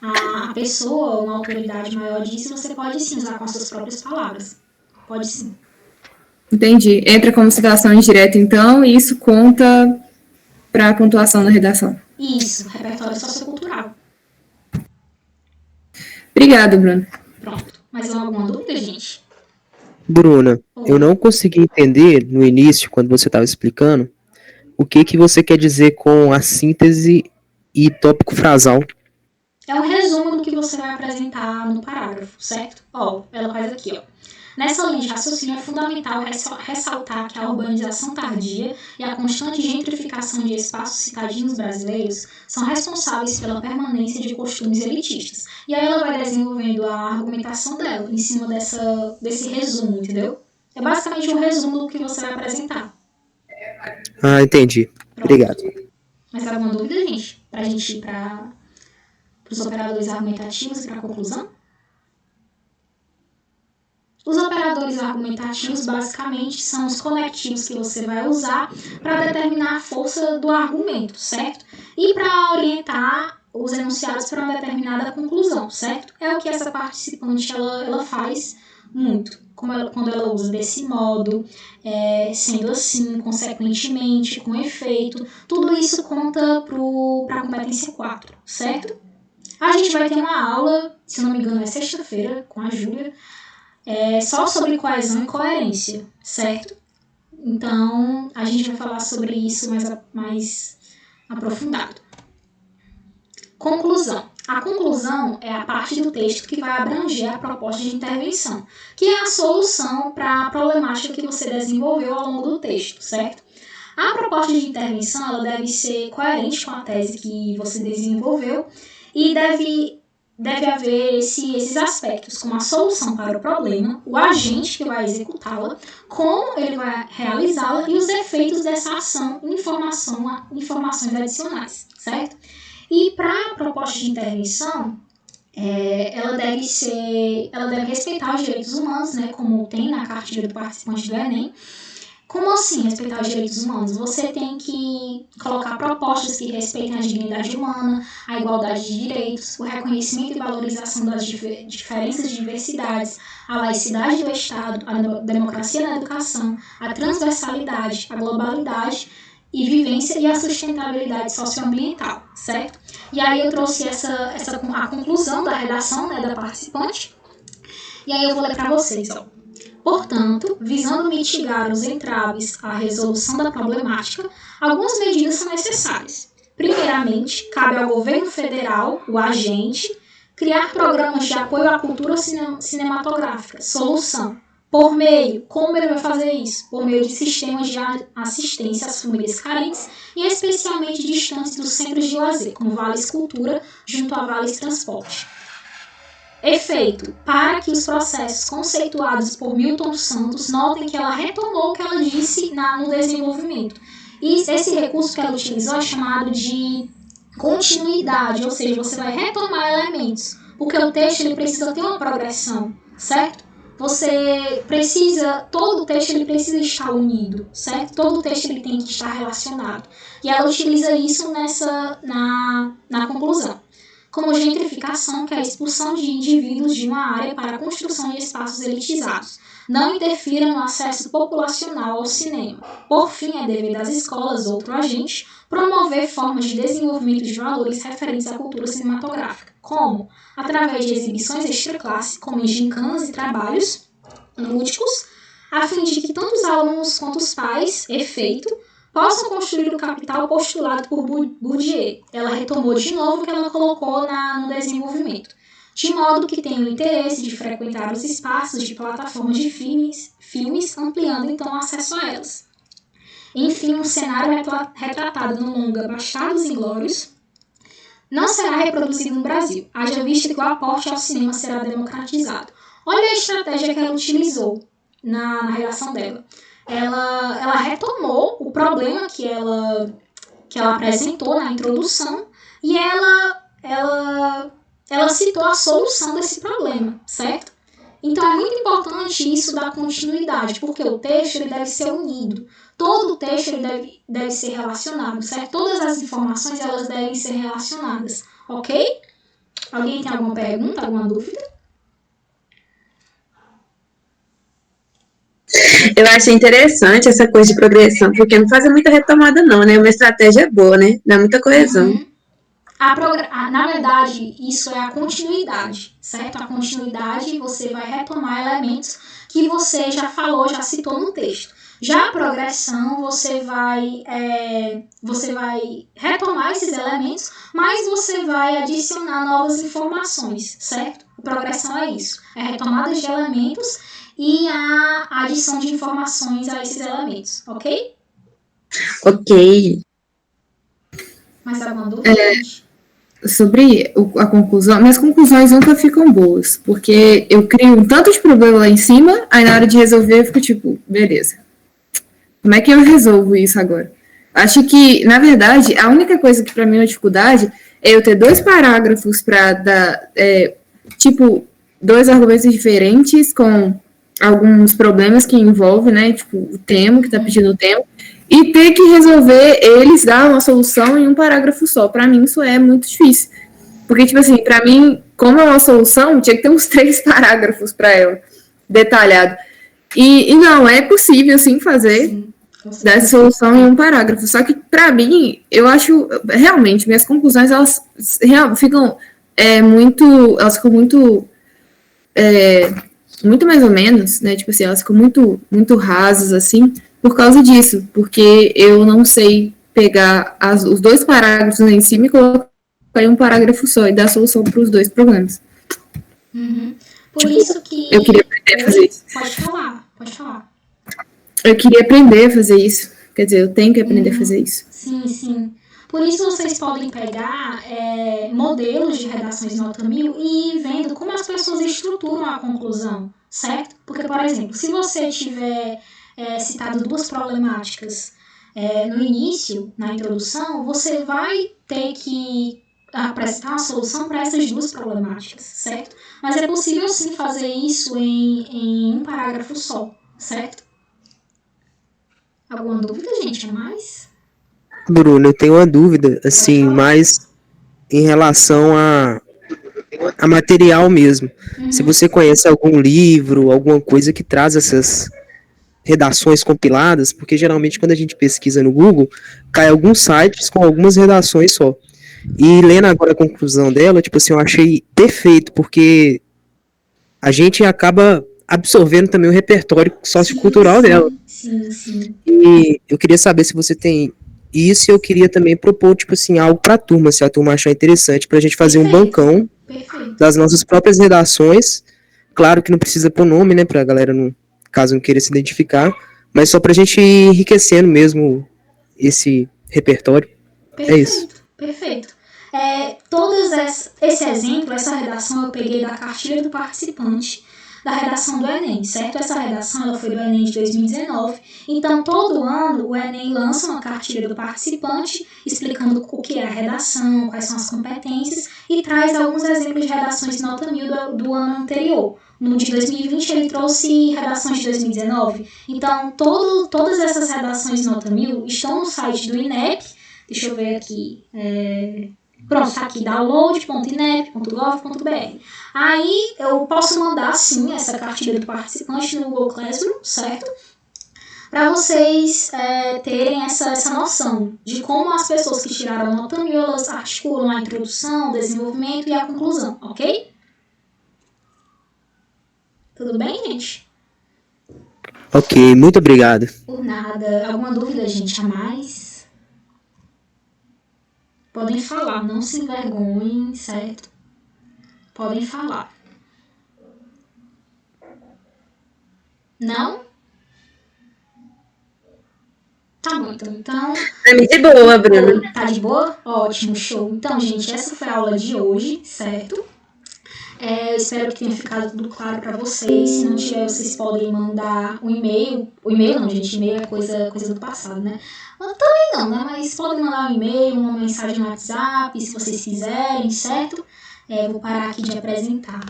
a pessoa ou uma autoridade maior disse, você pode sim usar com as suas próprias palavras. Pode sim. Entendi. Entra como citação indireta, então, e isso conta para a pontuação da redação. Isso, repertório sociocultural. Obrigada, Bruno. Pronto. Mais alguma dúvida, gente? Bruna, eu não consegui entender no início, quando você estava explicando, o que você quer dizer com a síntese e tópico frasal. É um resumo do que você vai apresentar no parágrafo, certo? Ela faz aqui, Nessa linha de raciocínio é fundamental ressaltar que a urbanização tardia e a constante gentrificação de espaços citadinos brasileiros são responsáveis pela permanência de costumes elitistas. E aí ela vai desenvolvendo a argumentação dela em cima desse resumo, entendeu? É basicamente um resumo do que você vai apresentar. Ah, entendi. Pronto. Obrigado. Mais alguma dúvida, gente? Pra gente ir para os operadores argumentativos e para a conclusão? Os operadores argumentativos, basicamente, são os conectivos que você vai usar para determinar a força do argumento, certo? E para orientar os enunciados para uma determinada conclusão, certo? É o que essa participante ela faz muito, quando ela usa desse modo, sendo assim, consequentemente, com efeito. Tudo isso conta para a competência 4, certo? A gente vai ter uma aula, se não me engano é sexta-feira, com a Júlia, só sobre coesão e coerência, certo? Então, a gente vai falar sobre isso mais aprofundado. Conclusão. A conclusão é a parte do texto que vai abranger a proposta de intervenção, que é a solução para a problemática que você desenvolveu ao longo do texto, certo? A proposta de intervenção ela deve ser coerente com a tese que você desenvolveu e deve haver esses aspectos, como a solução para o problema, o agente que vai executá-la, como ele vai realizá-la e os efeitos dessa ação em informações adicionais, certo? E para a proposta de intervenção, ela deve respeitar os direitos humanos, né, como tem na cartilha do participante do Enem. Como assim respeitar os direitos humanos? Você tem que colocar propostas que respeitem a dignidade humana, a igualdade de direitos, o reconhecimento e valorização das diferenças e diversidades, a laicidade do Estado, a democracia na educação, a transversalidade, a globalidade e vivência e a sustentabilidade socioambiental, certo? E aí eu trouxe a conclusão da redação, né, da participante, e aí eu vou ler para vocês, Portanto, visando mitigar os entraves à resolução da problemática, algumas medidas são necessárias. Primeiramente, cabe ao governo federal, o agente, criar programas de apoio à cultura cinematográfica. Solução. Por meio, como ele vai fazer isso? Por meio de sistemas de assistência às famílias carentes e especialmente distantes dos centros de lazer, como Vales Cultura, junto a Vales Transporte. Efeito, para que os processos conceituados por Milton Santos notem que ela retomou o que ela disse no desenvolvimento. E esse recurso que ela utilizou é chamado de continuidade, ou seja, você vai retomar elementos, porque o texto ele precisa ter uma progressão, certo? Todo o texto ele precisa estar unido, certo? Todo o texto ele tem que estar relacionado. E ela utiliza isso na conclusão. Como gentrificação, que é a expulsão de indivíduos de uma área para a construção de espaços elitizados. Não interfira no acesso populacional ao cinema. Por fim, é dever das escolas, outro agente, promover formas de desenvolvimento de valores referentes à cultura cinematográfica, como através de exibições extraclasse, como em gincanas e trabalhos lúdicos, a fim de que tanto os alunos quanto os pais, efeito, possam construir o capital postulado por Bourdieu. Ela retomou de novo o que ela colocou no desenvolvimento, de modo que tenham interesse de frequentar os espaços de plataformas de filmes, ampliando então o acesso a elas. Enfim, um cenário retratado no longa Bastardos Inglórios não será reproduzido no Brasil, haja vista que o aporte ao cinema será democratizado. Olha a estratégia que ela utilizou na redação dela. Ela retomou o problema que ela apresentou na introdução e ela citou a solução desse problema, certo? Então é muito importante isso da continuidade, porque o texto ele deve ser unido. Todo o texto ele deve ser relacionado, certo? Todas as informações elas devem ser relacionadas, ok? Alguém tem alguma pergunta, alguma dúvida? Eu achei interessante essa coisa de progressão, porque não faz muita retomada não, né? Uma estratégia boa, né? Dá muita coesão. Na verdade, isso é a continuidade, certo? A continuidade, você vai retomar elementos que você já falou, já citou no texto. Já a progressão, você vai retomar esses elementos, mas você vai adicionar novas informações, certo? A progressão é isso, é a retomada de elementos e a adição de informações a esses elementos, ok? Ok. Mais alguma dúvida, gente? Sobre a conclusão, minhas conclusões nunca ficam boas, porque eu crio um tanto de problema lá em cima, aí na hora de resolver eu fico tipo, beleza. Como é que eu resolvo isso agora? Acho que, na verdade, a única coisa que para mim é uma dificuldade é eu ter 2 parágrafos para dar, tipo, 2 argumentos diferentes com alguns problemas que envolvem, né, tipo, o tema, que está pedindo o tema, e ter que resolver eles, dar uma solução em um parágrafo só. Para mim, isso é muito difícil. Porque, tipo assim, para mim, como é uma solução, tinha que ter uns 3 parágrafos para ela, detalhado. E não, é possível, sim, fazer dar essa solução em um parágrafo. Só que, para mim, eu acho, realmente, minhas conclusões, elas ficam muito mais ou menos, né, tipo assim, elas ficam muito rasas, assim, por causa disso, porque eu não sei pegar os 2 parágrafos em cima e colocar em um parágrafo só e dar solução para os 2 problemas. Por isso que... Eu queria aprender a fazer isso. Pode falar. Eu queria aprender a fazer isso. Quer dizer, eu tenho que aprender a fazer isso. Sim. Por isso vocês podem pegar modelos de redações nota 1000 e ir vendo como as pessoas estruturam a conclusão, certo? Porque, por exemplo, se você tiver citado 2 problemáticas no início, na introdução, você vai ter que apresentar uma solução para essas 2 problemáticas, certo? Mas é possível sim fazer isso em um parágrafo só, certo? Alguma dúvida, gente, a mais? Bruno, eu tenho uma dúvida, assim, mais em relação a material mesmo. Se você conhece algum livro, alguma coisa que traz essas redações compiladas, porque geralmente quando a gente pesquisa no Google, cai alguns sites com algumas redações só. E lendo agora a conclusão dela, tipo assim, eu achei perfeito, porque a gente acaba absorvendo também o repertório sociocultural dela. Sim. E eu queria saber se você tem isso, e eu queria também propor, tipo assim, algo pra turma, se a turma achar interessante, pra gente fazer um bancão das nossas próprias redações. Claro que não precisa pôr nome, né, pra galera, caso não queira se identificar, mas só pra gente ir enriquecendo mesmo esse repertório. É isso. Perfeito. Esse exemplo, essa redação eu peguei da cartilha do participante da redação do Enem, certo? Essa redação ela foi do Enem de 2019, então todo ano o Enem lança uma cartilha do participante explicando o que é a redação, quais são as competências e traz alguns exemplos de redações de nota 1000 do ano anterior. No de 2020 ele trouxe redações de 2019, então todas essas redações de nota 1000 estão no site do INEP. Deixa eu ver aqui. Pronto, está aqui, download.inep.gov.br. Aí eu posso mandar, sim, essa cartilha do participante no Google Classroom, certo? Para vocês terem essa noção de como as pessoas que tiraram a nota 1000, elas articulam a introdução, o desenvolvimento e a conclusão, ok? Tudo bem, gente? Ok, muito obrigado. Por nada. Alguma dúvida, gente, a mais? Podem falar, não se envergonhem, certo? Podem falar. Não? Tá bom, então. Tá de boa, Bruno. Tá de boa? Ótimo, show. Então, gente, essa foi a aula de hoje, certo? Eu espero que tenha ficado tudo claro para vocês. Se não tiver, vocês podem mandar um e-mail. O e-mail não, gente. E-mail é coisa do passado, né? Também não, né? Mas podem mandar um e-mail, uma mensagem no WhatsApp, se vocês quiserem, certo? Vou parar aqui de apresentar.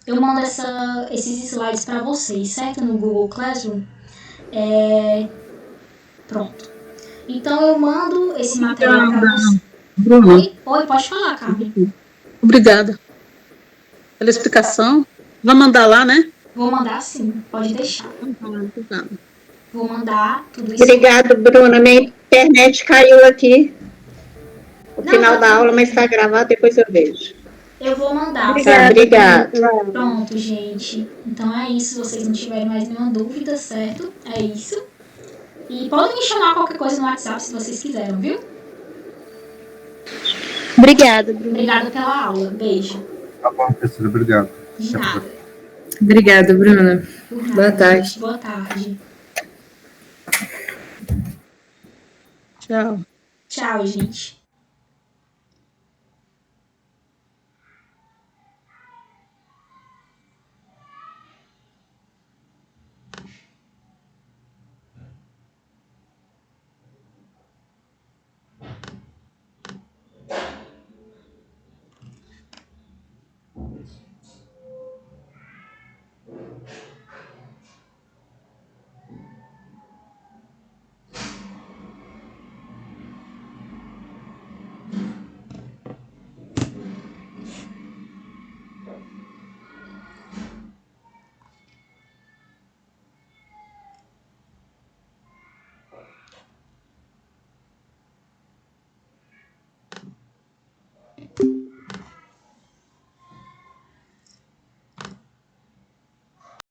Eu mando esses slides para vocês, certo? No Google Classroom. Pronto. Então, eu mando esse material para vocês. Oi, pode falar, Carmen. Obrigada pela explicação. Vai mandar lá, né? Vou mandar sim, pode deixar. Obrigada. Vou mandar tudo isso. Obrigado, Bruna. Minha internet caiu aqui no Não, final tá da tudo aula, bem. mas está gravado, depois eu vejo. Eu vou mandar. Tá, obrigada. Pronto, gente. Então é isso. Se vocês não tiverem mais nenhuma dúvida, certo? É isso. E podem me chamar qualquer coisa no WhatsApp se vocês quiserem, viu? Obrigada, Bruna. Obrigada pela aula. Beijo. Tá bom, professora, obrigado. De nada. Obrigada, Bruna. Por nada, Boa tarde. gente. Boa tarde. Tchau. Tchau, gente.